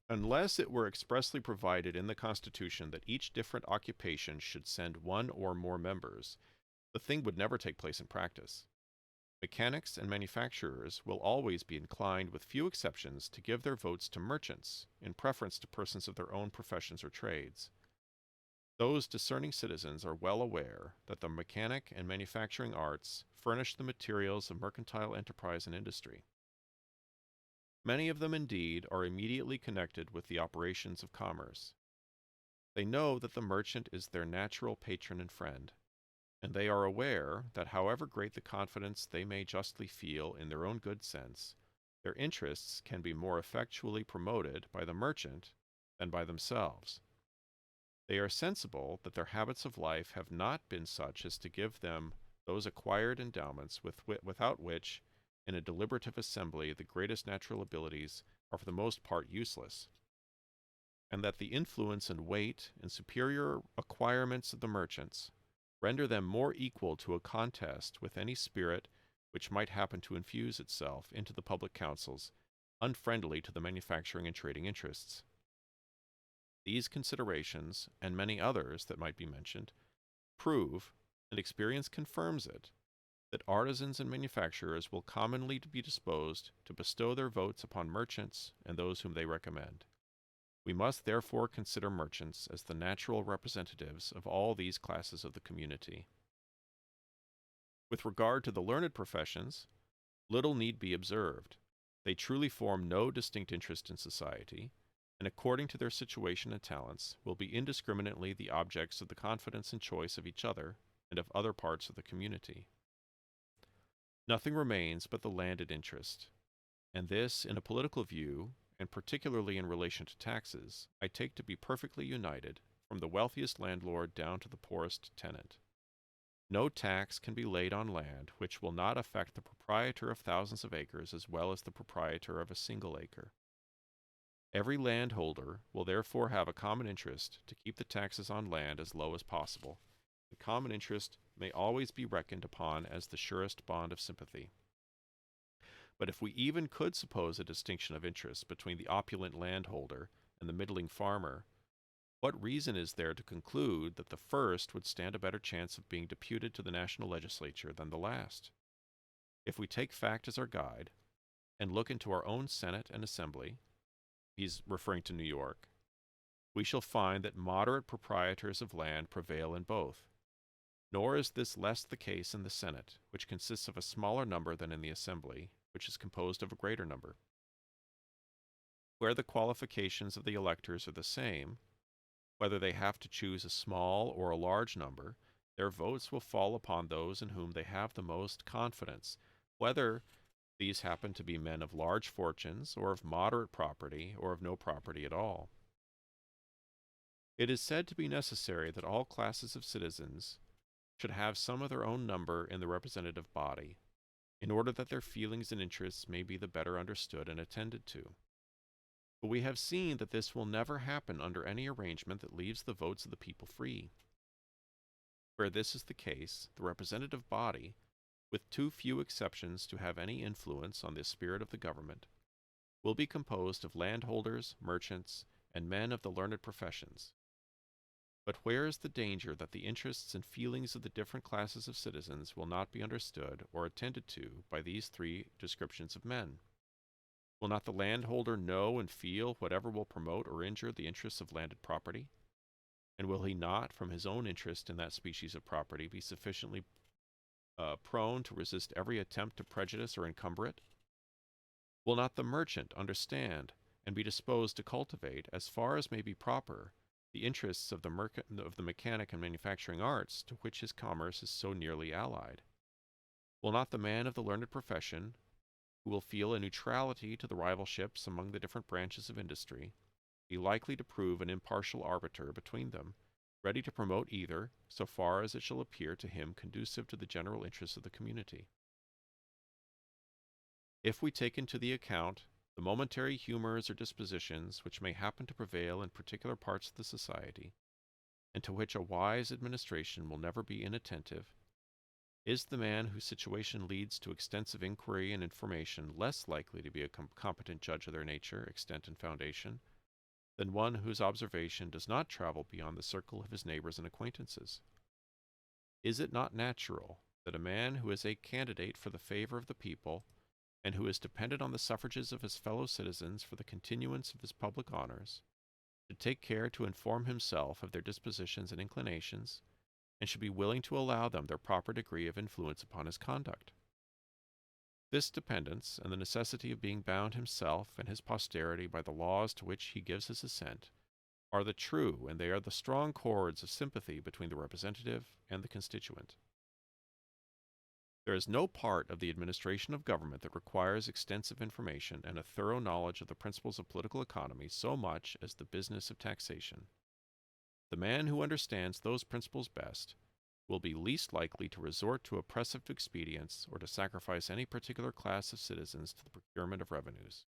A: Unless it were expressly provided in the Constitution that each different occupation should send one or more members, the thing would never take place in practice. Mechanics and manufacturers will always be inclined, with few exceptions, to give their votes to merchants, in preference to persons of their own professions or trades. Those discerning citizens are well aware that the mechanic and manufacturing arts furnish the materials of mercantile enterprise and industry. Many of them, indeed, are immediately connected with the operations of commerce. They know that the merchant is their natural patron and friend, and they are aware that however great the confidence they may justly feel in their own good sense, their interests can be more effectually promoted by the merchant than by themselves. They are sensible that their habits of life have not been such as to give them those acquired endowments without which, in a deliberative assembly, the greatest natural abilities are for the most part useless, and that the influence and weight and superior acquirements of the merchants render them more equal to a contest with any spirit which might happen to infuse itself into the public councils, unfriendly to the manufacturing and trading interests. These considerations, and many others that might be mentioned, prove, and experience confirms it, that artisans and manufacturers will commonly be disposed to bestow their votes upon merchants and those whom they recommend. We must therefore consider merchants as the natural representatives of all these classes of the community. With regard to the learned professions, little need be observed. They truly form no distinct interest in society, and according to their situation and talents, will be indiscriminately the objects of the confidence and choice of each other and of other parts of the community. Nothing remains but the landed interest, and this, in a political view, and particularly in relation to taxes, I take to be perfectly united, from the wealthiest landlord down to the poorest tenant. No tax can be laid on land which will not affect the proprietor of thousands of acres as well as the proprietor of a single acre. Every landholder will therefore have a common interest to keep the taxes on land as low as possible. The common interest may always be reckoned upon as the surest bond of sympathy. But if we even could suppose a distinction of interest between the opulent landholder and the middling farmer, what reason is there to conclude that the first would stand a better chance of being deputed to the national legislature than the last? If we take fact as our guide, and look into our own Senate and Assembly, he's referring to New York, we shall find that moderate proprietors of land prevail in both. Nor is this less the case in the Senate, which consists of a smaller number than in the Assembly, which is composed of a greater number. Where the qualifications of the electors are the same, whether they have to choose a small or a large number, their votes will fall upon those in whom they have the most confidence, whether these happen to be men of large fortunes, or of moderate property, or of no property at all. It is said to be necessary that all classes of citizens should have some of their own number in the representative body, in order that their feelings and interests may be the better understood and attended to. But we have seen that this will never happen under any arrangement that leaves the votes of the people free. Where this is the case, the representative body, with too few exceptions to have any influence on the spirit of the government, will be composed of landholders, merchants, and men of the learned professions. But where is the danger that the interests and feelings of the different classes of citizens will not be understood or attended to by these three descriptions of men? Will not the landholder know and feel whatever will promote or injure the interests of landed property? And will he not, from his own interest in that species of property, be sufficiently prone to resist every attempt to prejudice or encumber it? Will not the merchant understand and be disposed to cultivate, as far as may be proper, the interests of the mechanic and manufacturing arts to which his commerce is so nearly allied? Will not the man of the learned profession, who will feel a neutrality to the rivalships among the different branches of industry, be likely to prove an impartial arbiter between them, ready to promote either, so far as it shall appear to him conducive to the general interests of the community? If we take into the account the momentary humors or dispositions which may happen to prevail in particular parts of the society, and to which a wise administration will never be inattentive, is the man whose situation leads to extensive inquiry and information less likely to be a competent judge of their nature, extent, and foundation, than one whose observation does not travel beyond the circle of his neighbors and acquaintances? Is it not natural that a man who is a candidate for the favor of the people, and who is dependent on the suffrages of his fellow citizens for the continuance of his public honors, should take care to inform himself of their dispositions and inclinations, and should be willing to allow them their proper degree of influence upon his conduct? This dependence, and the necessity of being bound himself and his posterity by the laws to which he gives his assent, are the true, and they are the strong cords of sympathy between the representative and the constituent. There is no part of the administration of government that requires extensive information and a thorough knowledge of the principles of political economy so much as the business of taxation. The man who understands those principles best will be least likely to resort to oppressive expedients or to sacrifice any particular class of citizens to the procurement of revenues.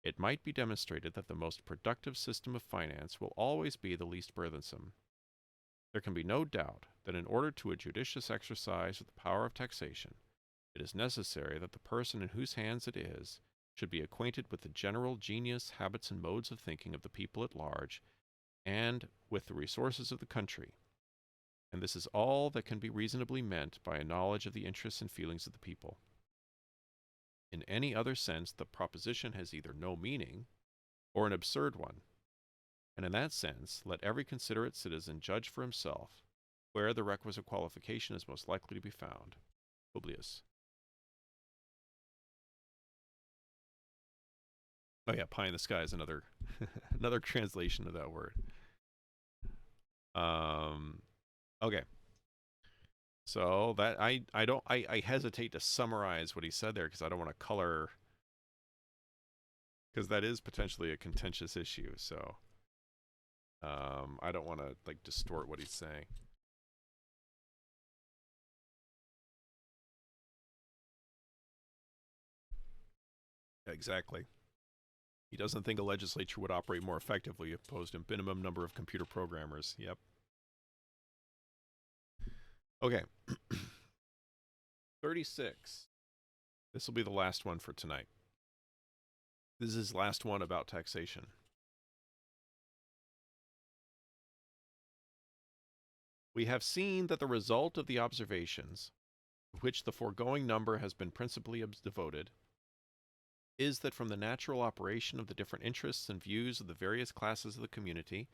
A: It might be demonstrated that the most productive system of finance will always be the least burdensome. There can be no doubt that in order to a judicious exercise of the power of taxation, it is necessary that the person in whose hands it is should be acquainted with the general genius, habits, and modes of thinking of the people at large, and with the resources of the country. And this is all that can be reasonably meant by a knowledge of the interests and feelings of the people. In any other sense, the proposition has either no meaning or an absurd one. And in that sense, let every considerate citizen judge for himself where the requisite qualification is most likely to be found. Publius. Oh yeah, pie in the sky is another another translation of that word. Okay. So that I hesitate to summarize what he said there because I don't want to color, because that is potentially a contentious issue. So I don't want to like distort what he's saying. Exactly. He doesn't think a legislature would operate more effectively if opposed to a minimum number of computer programmers. Yep. Okay. 36. This will be the last one for tonight. This is his last one about taxation. We have seen that the result of the observations, to which the foregoing number has been principally devoted, is that from the natural operation of the different interests and views of the various classes of the community,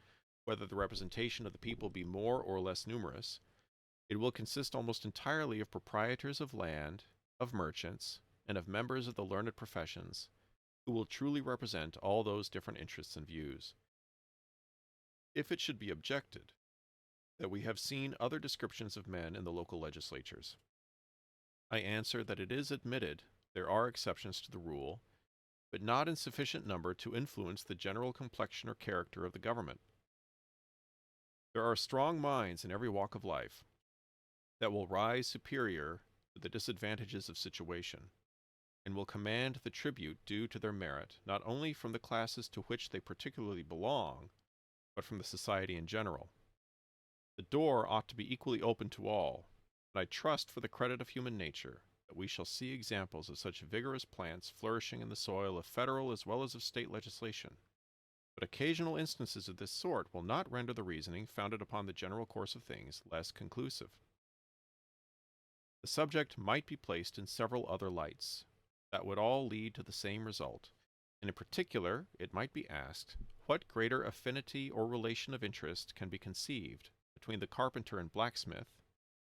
A: whether the representation of the people be more or less numerous, It will consist almost entirely of proprietors of land, of merchants, and of members of the learned professions, who will truly represent all those different interests and views. If it should be objected that we have seen other descriptions of men in the local legislatures, I answer that it is admitted there are exceptions to the rule, but not in sufficient number to influence the general complexion or character of the government. There are strong minds in every walk of life that will rise superior to the disadvantages of situation, and will command the tribute due to their merit, not only from the classes to which they particularly belong, but from the society in general. The door ought to be equally open to all, and I trust for the credit of human nature that we shall see examples of such vigorous plants flourishing in the soil of federal as well as of state legislation. But occasional instances of this sort will not render the reasoning founded upon the general course of things less conclusive. The subject might be placed in several other lights that would all lead to the same result, and in particular it might be asked, what greater affinity or relation of interest can be conceived between the carpenter and blacksmith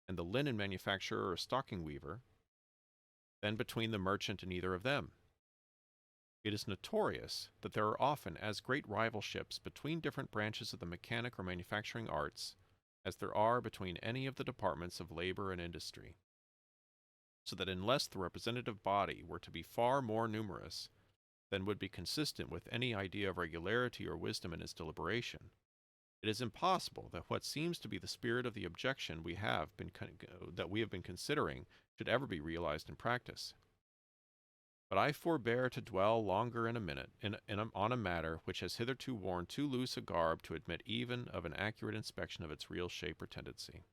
A: and the linen manufacturer or stocking weaver than between the merchant and either of them? It is notorious that there are often as great rivalships between different branches of the mechanic or manufacturing arts as there are between any of the departments of labor and industry, so that unless the representative body were to be far more numerous than would be consistent with any idea of regularity or wisdom in its deliberation, it is impossible that what seems to be the spirit of the objection we have been considering should ever be realized in practice. But I forbear to dwell longer on a matter which has hitherto worn too loose a garb to admit even of an accurate inspection of its real shape or tendency.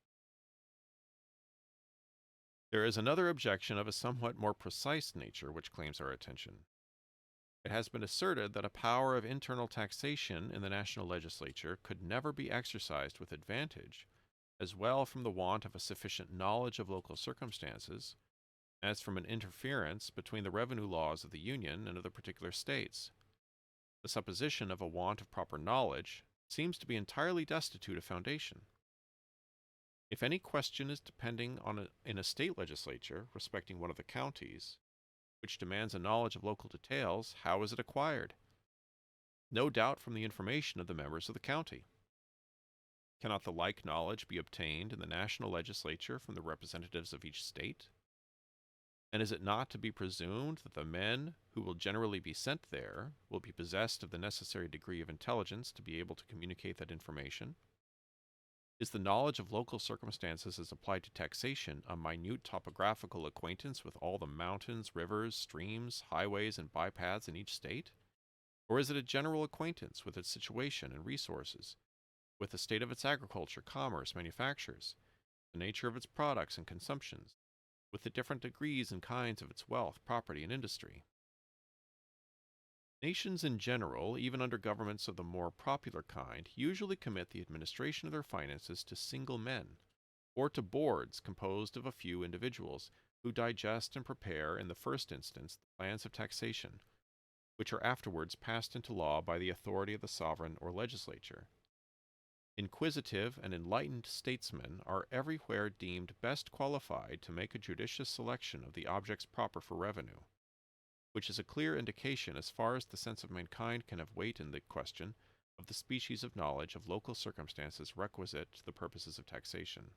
A: There is another objection of a somewhat more precise nature which claims our attention. It has been asserted that a power of internal taxation in the national legislature could never be exercised with advantage, as well from the want of a sufficient knowledge of local circumstances, as from an interference between the revenue laws of the Union and of the particular states. The supposition of a want of proper knowledge seems to be entirely destitute of foundation. If any question is depending in a state legislature respecting one of the counties, which demands a knowledge of local details, how is it acquired? No doubt from the information of the members of the county. Cannot the like knowledge be obtained in the national legislature from the representatives of each state? And is it not to be presumed that the men who will generally be sent there will be possessed of the necessary degree of intelligence to be able to communicate that information? Is the knowledge of local circumstances as applied to taxation a minute topographical acquaintance with all the mountains, rivers, streams, highways, and bypaths in each state? Or is it a general acquaintance with its situation and resources, with the state of its agriculture, commerce, manufactures, the nature of its products and consumptions, with the different degrees and kinds of its wealth, property, and industry? Nations in general, even under governments of the more popular kind, usually commit the administration of their finances to single men, or to boards composed of a few individuals, who digest and prepare in the first instance the plans of taxation, which are afterwards passed into law by the authority of the sovereign or legislature. Inquisitive and enlightened statesmen are everywhere deemed best qualified to make a judicious selection of the objects proper for revenue, which is a clear indication, as far as the sense of mankind can have weight in the question, of the species of knowledge of local circumstances requisite to the purposes of taxation.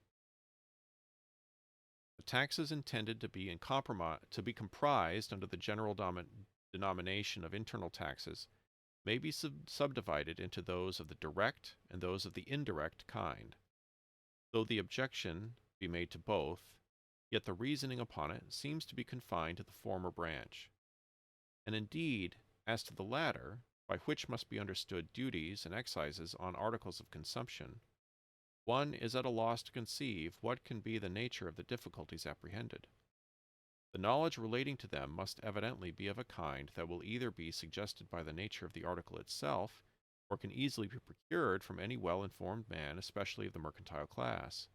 A: The taxes intended to be comprised under the general denomination of internal taxes may be subdivided into those of the direct and those of the indirect kind. Though the objection be made to both, yet the reasoning upon it seems to be confined to the former branch. And indeed, as to the latter, by which must be understood duties and excises on articles of consumption, one is at a loss to conceive what can be the nature of the difficulties apprehended. The knowledge relating to them must evidently be of a kind that will either be suggested by the nature of the article itself, or can easily be procured from any well-informed man, especially of the mercantile class.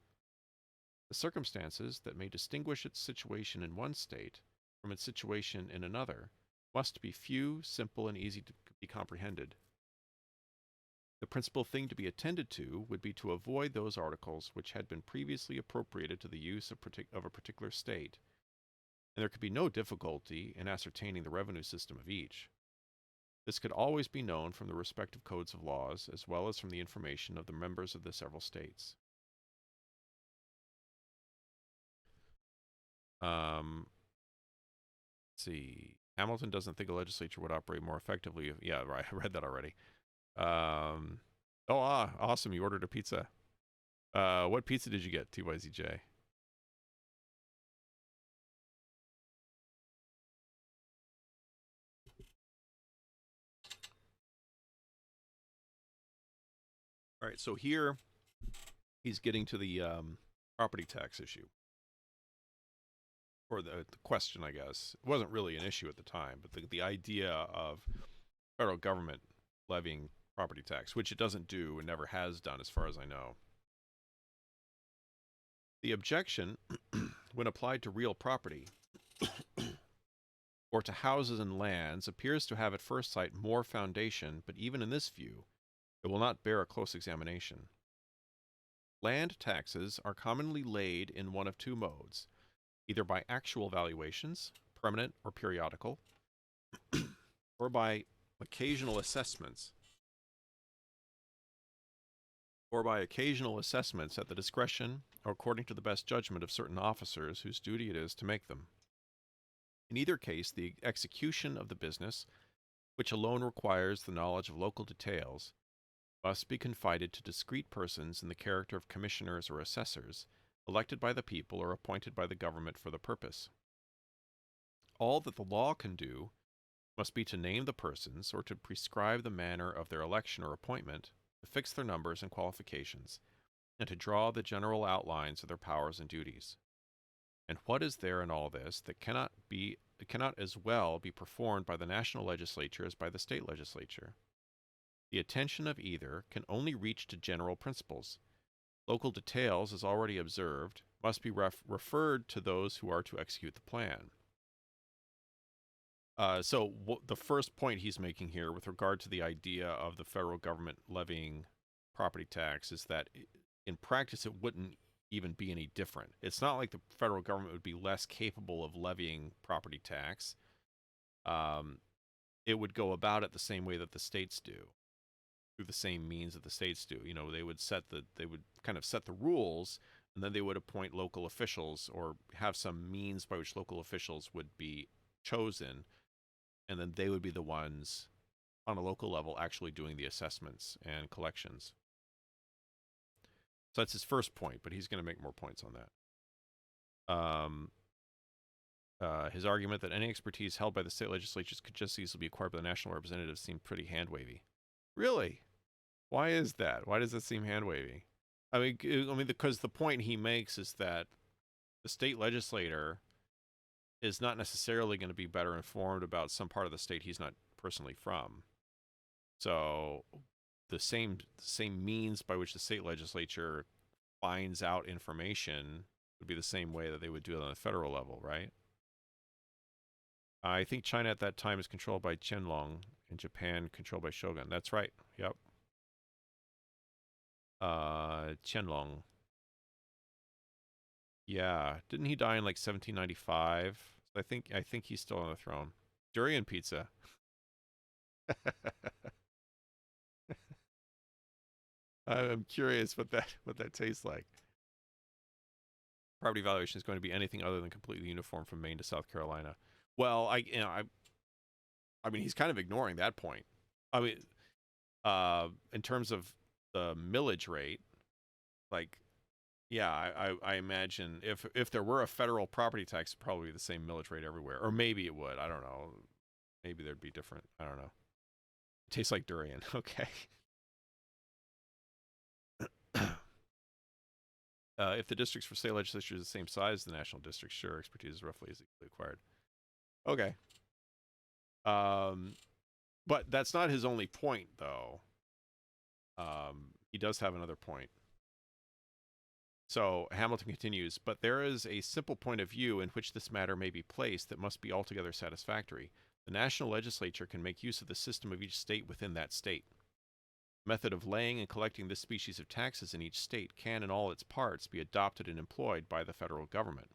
A: The circumstances that may distinguish its situation in one state from its situation in another must be few, simple, and easy to be comprehended. The principal thing to be attended to would be to avoid those articles which had been previously appropriated to the use of a particular state, and there could be no difficulty in ascertaining the revenue system of each. This could always be known from the respective codes of laws, as well as from the information of the members of the several states. Let's see. Hamilton doesn't think a legislature would operate more effectively. Yeah, right. I read that already. Awesome. You ordered a pizza. What pizza did you get, TYZJ? All right, so here he's getting to the property tax issue. Or the question, I guess. It wasn't really an issue at the time, but the idea of federal government levying property tax, which it doesn't do and never has done as far as I know. The objection, when applied to real property or to houses and lands, appears to have at first sight more foundation, but even in this view, it will not bear a close examination. Land taxes are commonly laid in one of two modes, either by actual valuations, permanent or periodical, or by occasional assessments, at the discretion or according to the best judgment of certain officers whose duty it is to make them. In either case, the execution of the business, which alone requires the knowledge of local details, must be confided to discrete persons in the character of commissioners or assessors, elected by the people or appointed by the government for the purpose. All that the law can do must be to name the persons or to prescribe the manner of their election or appointment, to fix their numbers and qualifications, and to draw the general outlines of their powers and duties. And what is there in all this that cannot as well be performed by the national legislature as by the state legislature? The attention of either can only reach to general principles. Local details, as already observed, must be referred to those who are to execute the plan. The first point he's making here with regard to the idea of the federal government levying property tax is that in practice it wouldn't even be any different. It's not like the federal government would be less capable of levying property tax. It would go about it the same way that the states do, through the same means that the states do. You know, they would kind of set the rules, and then they would appoint local officials or have some means by which local officials would be chosen, and then they would be the ones on a local level actually doing the assessments and collections. So that's his first point, but he's going to make more points on that. His argument that any expertise held by the state legislatures could just easily be acquired by the national representatives seemed pretty hand-wavy. Really? Why is that? Why does it seem hand-wavy? I mean, because the point he makes is that the state legislator is not necessarily going to be better informed about some part of the state he's not personally from. So the same means by which the state legislature finds out information would be the same way that they would do it on the federal level, right? I think China at that time is controlled by Qianlong and Japan controlled by Shogun. That's right. Yep. Qianlong. Yeah. Didn't he die in like 1795? I think he's still on the throne. Durian pizza. I'm curious what that tastes like. Property valuation is going to be anything other than completely uniform from Maine to South Carolina. Well, I mean, he's kind of ignoring that point. I mean, in terms of the millage rate, like, yeah, I imagine if there were a federal property tax, it'd probably be the same millage rate everywhere, or maybe it would. I don't know. Maybe there'd be different. I don't know. It tastes like durian. Okay. If the districts for state legislature is the same size as the national districts, sure, expertise is roughly as equally acquired. Okay. But that's not his only point, though. He does have another point. So Hamilton continues, but there is a simple point of view in which this matter may be placed that must be altogether satisfactory. The national legislature can make use of the system of each state within that state. Method of laying and collecting this species of taxes in each state can, in all its parts, be adopted and employed by the federal government.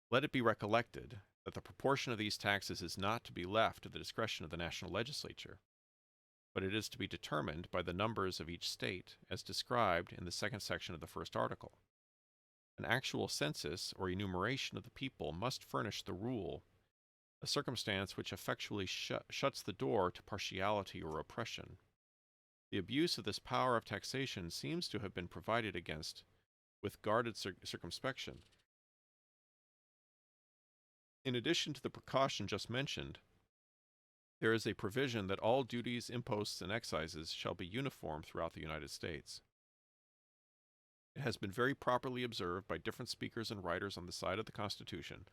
A: Let it be recollected that the proportion of these taxes is not to be left to the discretion of the national legislature, but it is to be determined by the numbers of each state, as described in the second section of the first article. An actual census or enumeration of the people must furnish the rule, a circumstance which effectually shuts the door to partiality or oppression. The abuse of this power of taxation seems to have been provided against with guarded circumspection. In addition to the precaution just mentioned, there is a provision that all duties, imposts, and excises shall be uniform throughout the United States. It has been very properly observed by different speakers and writers on the side of the Constitution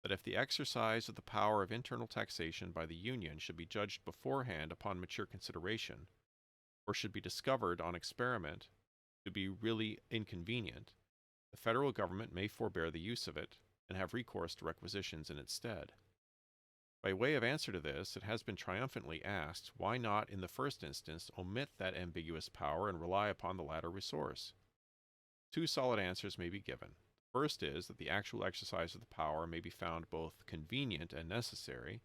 A: that if the exercise of the power of internal taxation by the Union should be judged beforehand upon mature consideration, or should be discovered on experiment to be really inconvenient, the federal government may forbear the use of it and have recourse to requisitions in its stead. By way of answer to this, it has been triumphantly asked, why not in the first instance omit that ambiguous power and rely upon the latter resource? Two solid answers may be given. The first is that the actual exercise of the power may be found both convenient and necessary,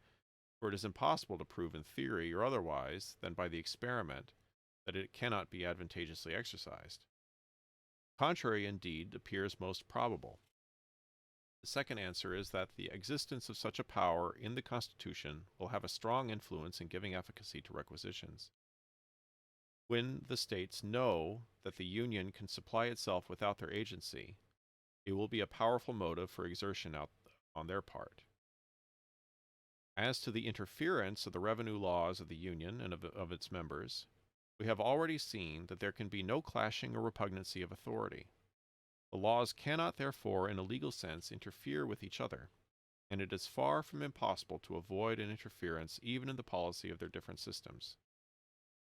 A: for it is impossible to prove in theory or otherwise than by the experiment that it cannot be advantageously exercised. The contrary, indeed, appears most probable. The second answer is that the existence of such a power in the Constitution will have a strong influence in giving efficacy to requisitions. When the states know that the Union can supply itself without their agency, it will be a powerful motive for exertion on their part. As to the interference of the revenue laws of the Union and of its members, we have already seen that there can be no clashing or repugnancy of authority. The laws cannot, therefore, in a legal sense, interfere with each other, and it is far from impossible to avoid an interference even in the policy of their different systems.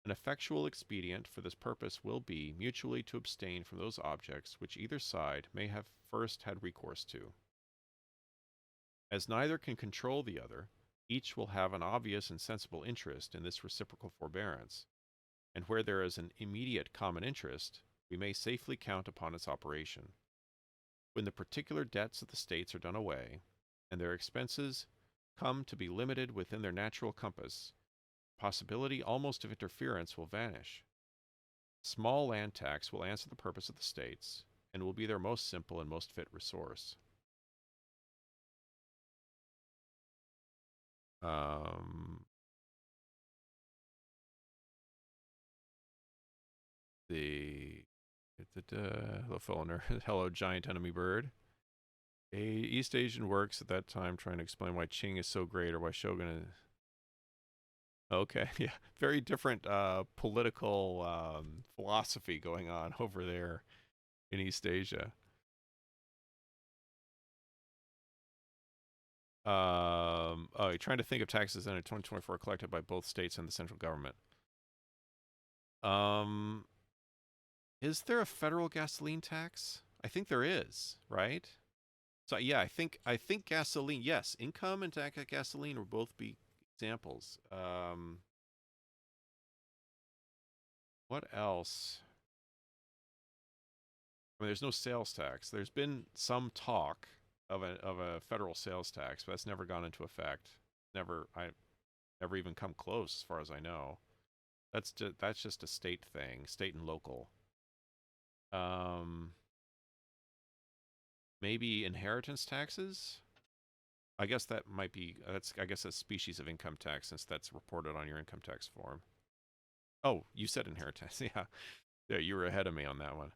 A: An effectual expedient for this purpose will be mutually to abstain from those objects which either side may have first had recourse to. As neither can control the other, each will have an obvious and sensible interest in this reciprocal forbearance, and where there is an immediate common interest, we may safely count upon its operation. When the particular debts of the states are done away, and their expenses come to be limited within their natural compass, possibility almost of interference will vanish. Small land tax will answer the purpose of the states, and will be their most simple and most fit resource. Hello, fellow nerd. Hello, giant enemy bird. East Asian works at that time trying to explain why Qing is so great or why Shogun is... Okay, yeah. Very different political philosophy going on over there in East Asia. Oh, you're trying to think of taxes under 2024 collected by both states and the central government. Is there a federal gasoline tax? I think there is, right? So yeah, I think gasoline, yes, income and gasoline will both be examples. What else? I mean, there's no sales tax. There's been some talk of a federal sales tax, but that's never gone into effect. I never even come close, as far as I know. That's just a state thing, state and local. Maybe inheritance taxes. I guess that might be I guess a species of income tax since that's reported on your income tax form. Oh, you said inheritance. Yeah. Yeah, you were ahead of me on that one.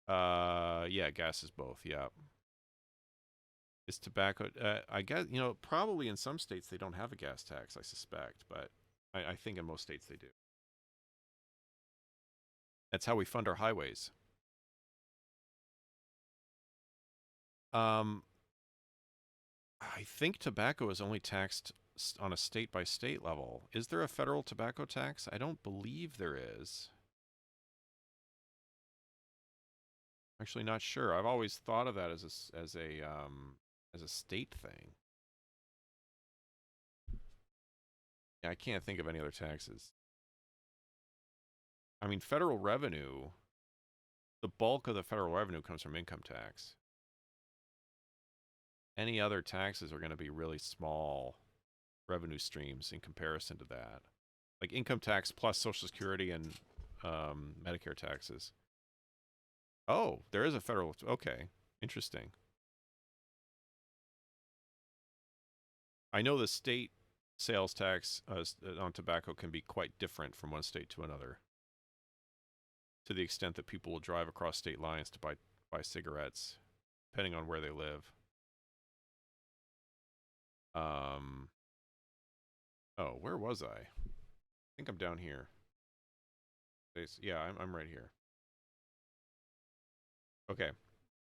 A: Yeah, gas is both. Yeah. Is tobacco I guess, probably in some states they don't have a gas tax, I suspect, but I think in most states they do. That's how we fund our highways. I think tobacco is only taxed on a state-by-state level. Is there a federal tobacco tax? I don't believe there is. Actually, not sure. I've always thought of that as a state thing. Yeah, I can't think of any other taxes. I mean, federal revenue, the bulk of the federal revenue comes from income tax. Any other taxes are going to be really small revenue streams in comparison to that. Like income tax plus Social Security and Medicare taxes. Oh, there is a federal. Okay, interesting. I know the state sales tax on tobacco can be quite different from one state to another, to the extent that people will drive across state lines to buy cigarettes, depending on where they live. Oh, where was I? I think I'm down here. Yeah, I'm right here. Okay.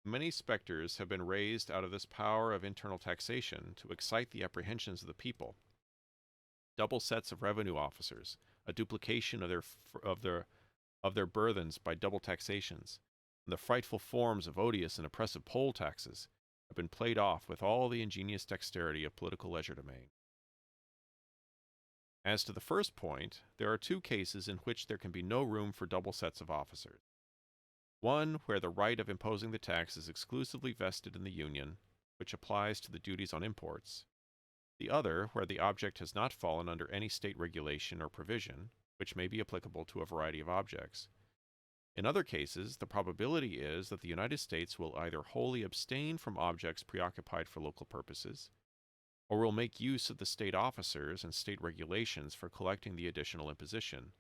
A: Many specters have been raised out of this power of internal taxation to excite the apprehensions of the people. Double sets of revenue officers, a duplication of their burthens by double taxations, and the frightful forms of odious and oppressive poll taxes have been played off with all the ingenious dexterity of political legerdemain. As to the first point, there are two cases in which there can be no room for double sets of officers. One, where the right of imposing the tax is exclusively vested in the Union, which applies to the duties on imports. The other, where the object has not fallen under any state regulation or provision, which may be applicable to a variety of objects. In other cases, the probability is that the United States will either wholly abstain from objects preoccupied for local purposes, or will make use of the state officers and state regulations for collecting the additional imposition.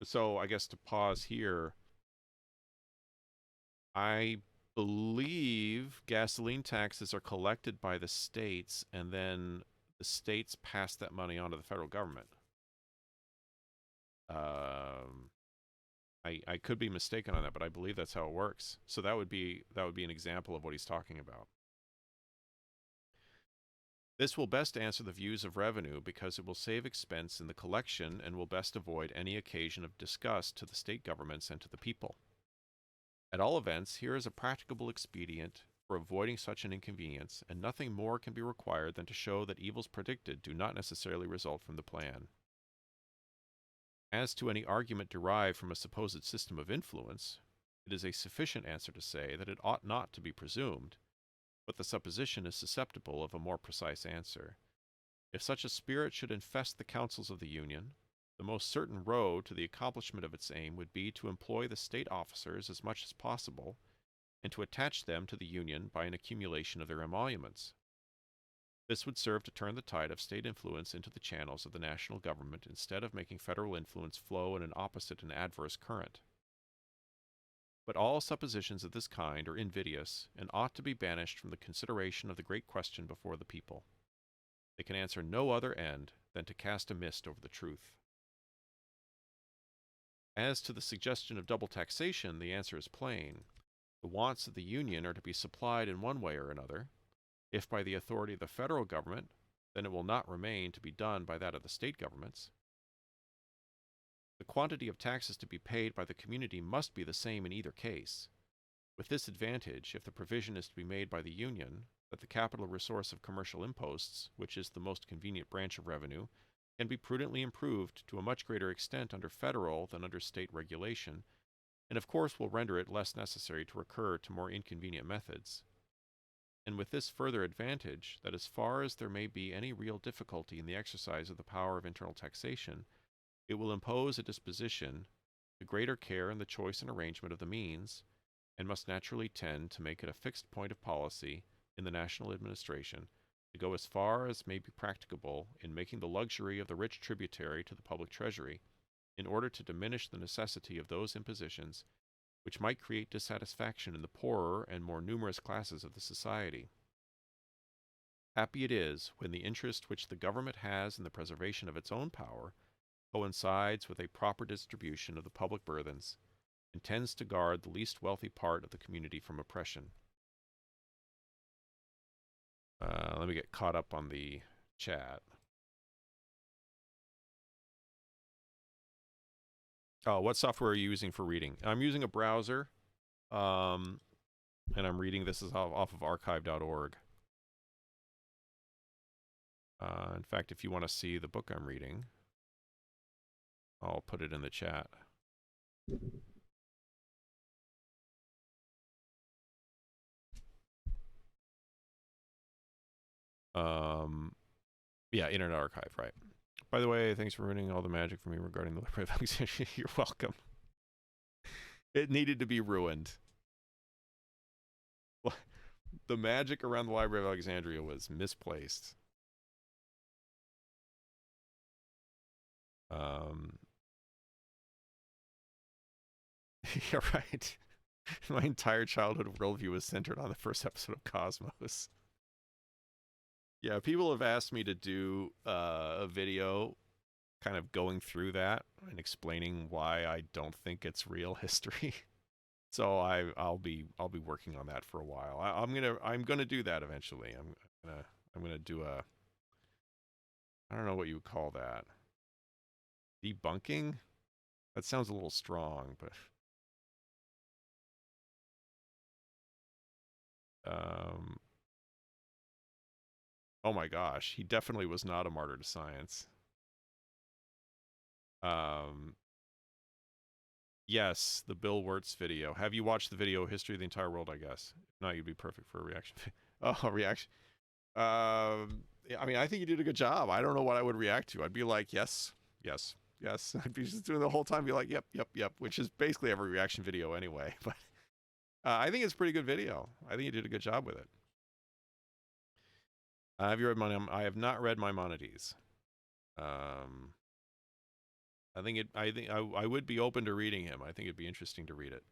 A: So I guess to pause here, I believe gasoline taxes are collected by the states, and then the states pass that money on to the federal government. I could be mistaken on that, but I believe that's how it works. So that would be an example of what he's talking about. This will best answer the views of revenue because it will save expense in the collection and will best avoid any occasion of disgust to the state governments and to the people. At all events, here is a practicable expedient for avoiding such an inconvenience, and nothing more can be required than to show that evils predicted do not necessarily result from the plan. As to any argument derived from a supposed system of influence, it is a sufficient answer to say that it ought not to be presumed, but the supposition is susceptible of a more precise answer. If such a spirit should infest the councils of the Union, the most certain road to the accomplishment of its aim would be to employ the state officers as much as possible, and to attach them to the Union by an accumulation of their emoluments. This would serve to turn the tide of state influence into the channels of the national government instead of making federal influence flow in an opposite and adverse current. But all suppositions of this kind are invidious and ought to be banished from the consideration of the great question before the people. They can answer no other end than to cast a mist over the truth. As to the suggestion of double taxation, the answer is plain. The wants of the Union are to be supplied in one way or another. If by the authority of the federal government, then it will not remain to be done by that of the state governments. The quantity of taxes to be paid by the community must be the same in either case, with this advantage, if the provision is to be made by the Union, that the capital resource of commercial imposts, which is the most convenient branch of revenue, can be prudently improved to a much greater extent under federal than under state regulation, and of course will render it less necessary to recur to more inconvenient methods. And with this further advantage, that as far as there may be any real difficulty in the exercise of the power of internal taxation, it will impose a disposition, the greater care in the choice and arrangement of the means, and must naturally tend to make it a fixed point of policy in the national administration to go as far as may be practicable in making the luxury of the rich tributary to the public treasury, in order to diminish the necessity of those impositions which might create dissatisfaction in the poorer and more numerous classes of the society. Happy it is when the interest which the government has in the preservation of its own power coincides with a proper distribution of the public burthens, and tends to guard the least wealthy part of the community from oppression. Let me get caught up on the chat. Oh, what software are you using for reading? I'm using a browser, and I'm reading this is off of archive.org. In fact, if you want to see the book I'm reading, I'll put it in the chat. Yeah, Internet Archive, right. By the way, thanks for ruining all the magic for me regarding the Library of Alexandria. You're welcome. It needed to be ruined. The magic around the Library of Alexandria was misplaced. Yeah, right. My entire childhood worldview was centered on the first episode of Cosmos. Yeah, people have asked me to do a video kind of going through that and explaining why I don't think it's real history. So I'll be working on that for a while. I'm gonna do that eventually. I'm gonna do a, I don't know what you would call that. Debunking? That sounds a little strong, but oh my gosh, he definitely was not a martyr to science. Yes, the Bill Wirtz video. Have you watched the video History of the Entire World, I guess? If not, you'd be perfect for a reaction. Oh, reaction. I mean, I think you did a good job. I don't know what I would react to. I'd be like, yes, yes, yes. I'd be just doing the whole time, be like, yep, yep, yep, which is basically every reaction video anyway. But I think it's a pretty good video. I think you did a good job with it. Have you read I have not read Maimonides. I would be open to reading him. I think it'd be interesting to read it.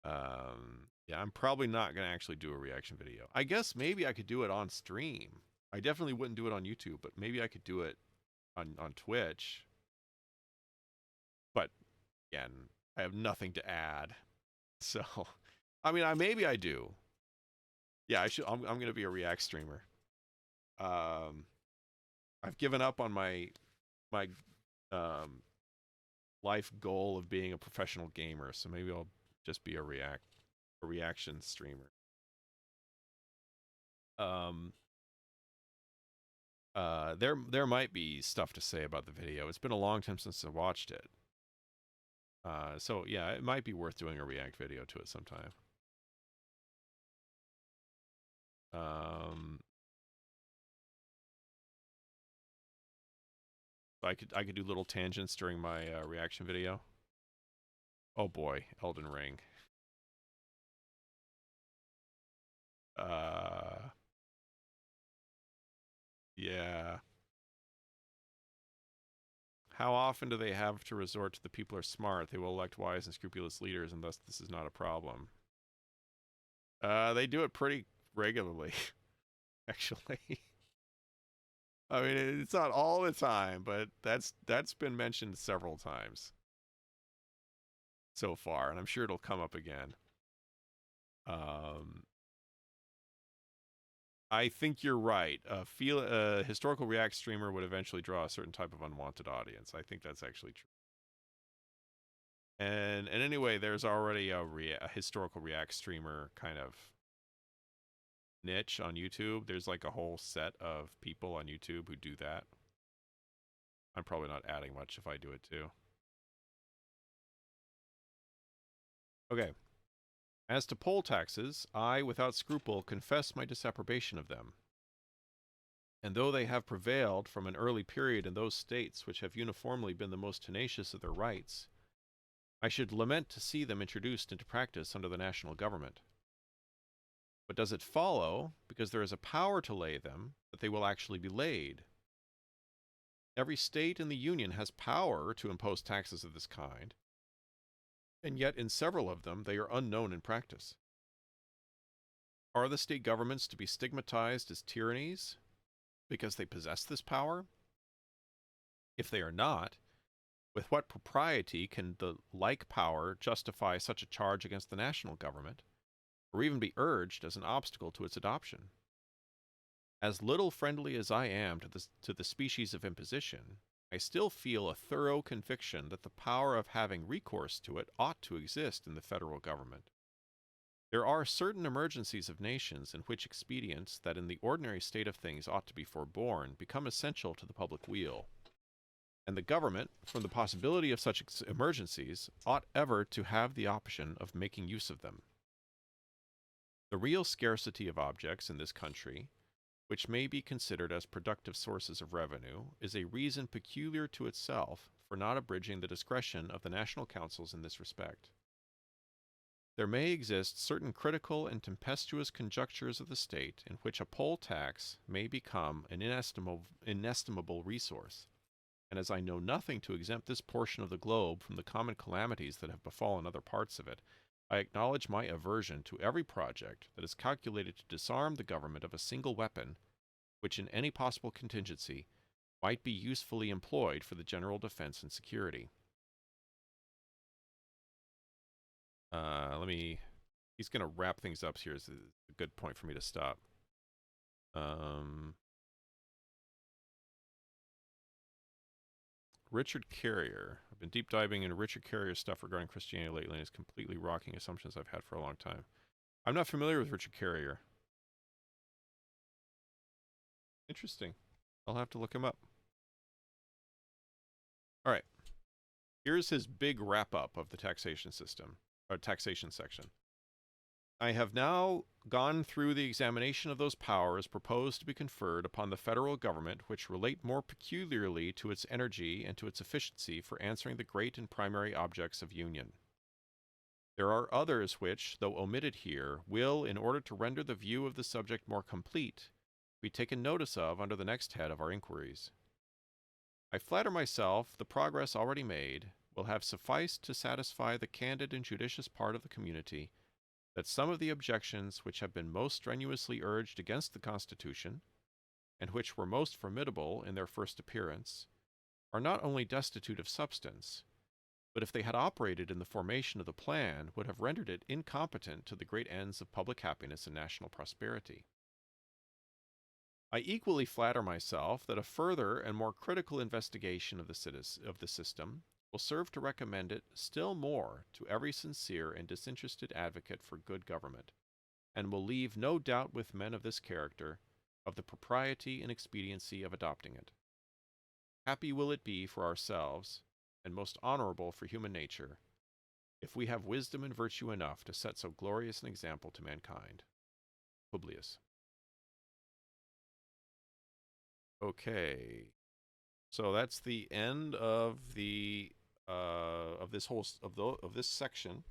A: Yeah, I'm probably not going to actually do a reaction video. I guess maybe I could do it on stream. I definitely wouldn't do it on YouTube, but maybe I could do it on Twitch. But again, I have nothing to add. So, I mean, maybe I do. Yeah, I should. I'm going to be a React streamer. I've given up on my life goal of being a professional gamer, so maybe I'll just be a reaction streamer. There might be stuff to say about the video. It's been a long time since I watched it. So yeah, it might be worth doing a react video to it sometime. I could do little tangents during my reaction video. Oh boy, Elden Ring. Yeah. How often do they have to resort to the people are smart? They will elect wise and scrupulous leaders, and thus this is not a problem. They do it pretty regularly, actually. I mean, it's not all the time, but that's been mentioned several times so far, and I'm sure it'll come up again. I think you're right. A historical React streamer would eventually draw a certain type of unwanted audience. I think that's actually true. And anyway, there's already a historical React streamer kind of niche on YouTube. There's like a whole set of people on YouTube who do that. I'm probably not adding much if I do it too. Okay. As to poll taxes, I, without scruple, confess my disapprobation of them. And though they have prevailed from an early period in those states which have uniformly been the most tenacious of their rights, I should lament to see them introduced into practice under the national government. But does it follow, because there is a power to lay them, that they will actually be laid? Every state in the Union has power to impose taxes of this kind, and yet in several of them they are unknown in practice. Are the state governments to be stigmatized as tyrannies because they possess this power? If they are not, with what propriety can the like power justify such a charge against the national government, or even be urged as an obstacle to its adoption? As little friendly as I am to the species of imposition, I still feel a thorough conviction that the power of having recourse to it ought to exist in the federal government. There are certain emergencies of nations in which expedients that in the ordinary state of things ought to be forborne become essential to the public weal, And the government, from the possibility of such emergencies, ought ever to have the option of making use of them. The real scarcity of objects in this country, which may be considered as productive sources of revenue, is a reason peculiar to itself for not abridging the discretion of the national councils in this respect. There may exist certain critical and tempestuous conjunctures of the state in which a poll tax may become an inestimable resource, and as I know nothing to exempt this portion of the globe from the common calamities that have befallen other parts of it, I acknowledge my aversion to every project that is calculated to disarm the government of a single weapon, which in any possible contingency might be usefully employed for the general defense and security. He's going to wrap things up here. Is a good point for me to stop. Richard Carrier. I've been deep diving into Richard Carrier's stuff regarding Christianity lately, and it's completely rocking assumptions I've had for a long time. I'm not familiar with Richard Carrier. Interesting. I'll have to look him up. All right. Here's his big wrap-up of the taxation system, or taxation section. I have now gone through the examination of those powers proposed to be conferred upon the federal government which relate more peculiarly to its energy and to its efficiency for answering the great and primary objects of union. There are others which, though omitted here, will, in order to render the view of the subject more complete, be taken notice of under the next head of our inquiries. I flatter myself the progress already made will have sufficed to satisfy the candid and judicious part of the community that some of the objections which have been most strenuously urged against the Constitution, and which were most formidable in their first appearance, are not only destitute of substance, but if they had operated in the formation of the plan, would have rendered it incompetent to the great ends of public happiness and national prosperity. I equally flatter myself that a further and more critical investigation of the system will serve to recommend it still more to every sincere and disinterested advocate for good government, and will leave no doubt with men of this character of the propriety and expediency of adopting it. Happy will it be for ourselves, and most honorable for human nature, if we have wisdom and virtue enough to set so glorious an example to mankind. Publius. Okay, so that's the end of the of this section.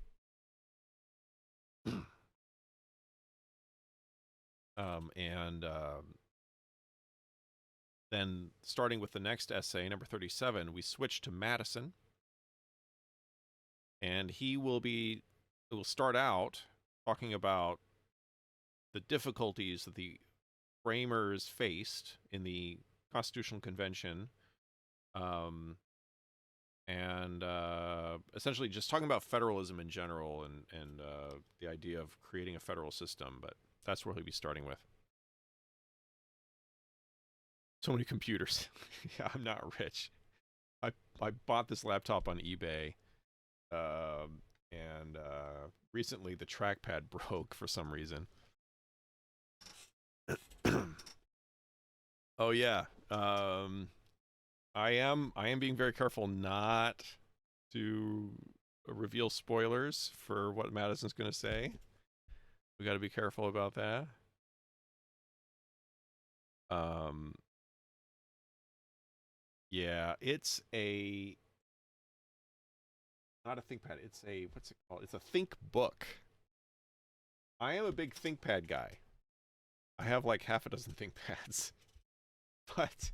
A: Then starting with the next essay, number 37, we switch to Madison, and he will start out talking about the difficulties that the framers faced in the Constitutional Convention, and essentially just talking about federalism in general and the idea of creating a federal system, but that's where he'll be starting with. So many computers. Yeah, I'm not rich. I bought this laptop on eBay, and recently the trackpad broke for some reason. Oh yeah. I am being very careful not to reveal spoilers for what Madison's going to say. We got to be careful about that. Yeah, it's not a ThinkPad. It's what's it called? It's a Think Book. I am a big ThinkPad guy. I have like half a dozen ThinkPads. But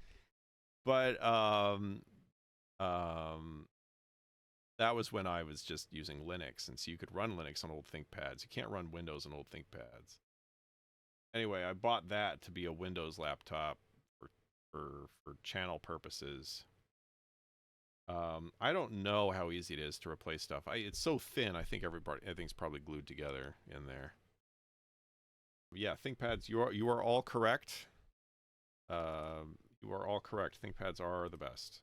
A: that was when I was just using Linux, and so you could run Linux on old ThinkPads. You can't run Windows on old ThinkPads. Anyway, I bought that to be a Windows laptop for channel purposes. I don't know how easy it is to replace stuff. It's so thin. I think everything's probably glued together in there. Yeah, ThinkPads. You are all correct. You are all correct. ThinkPads are the best.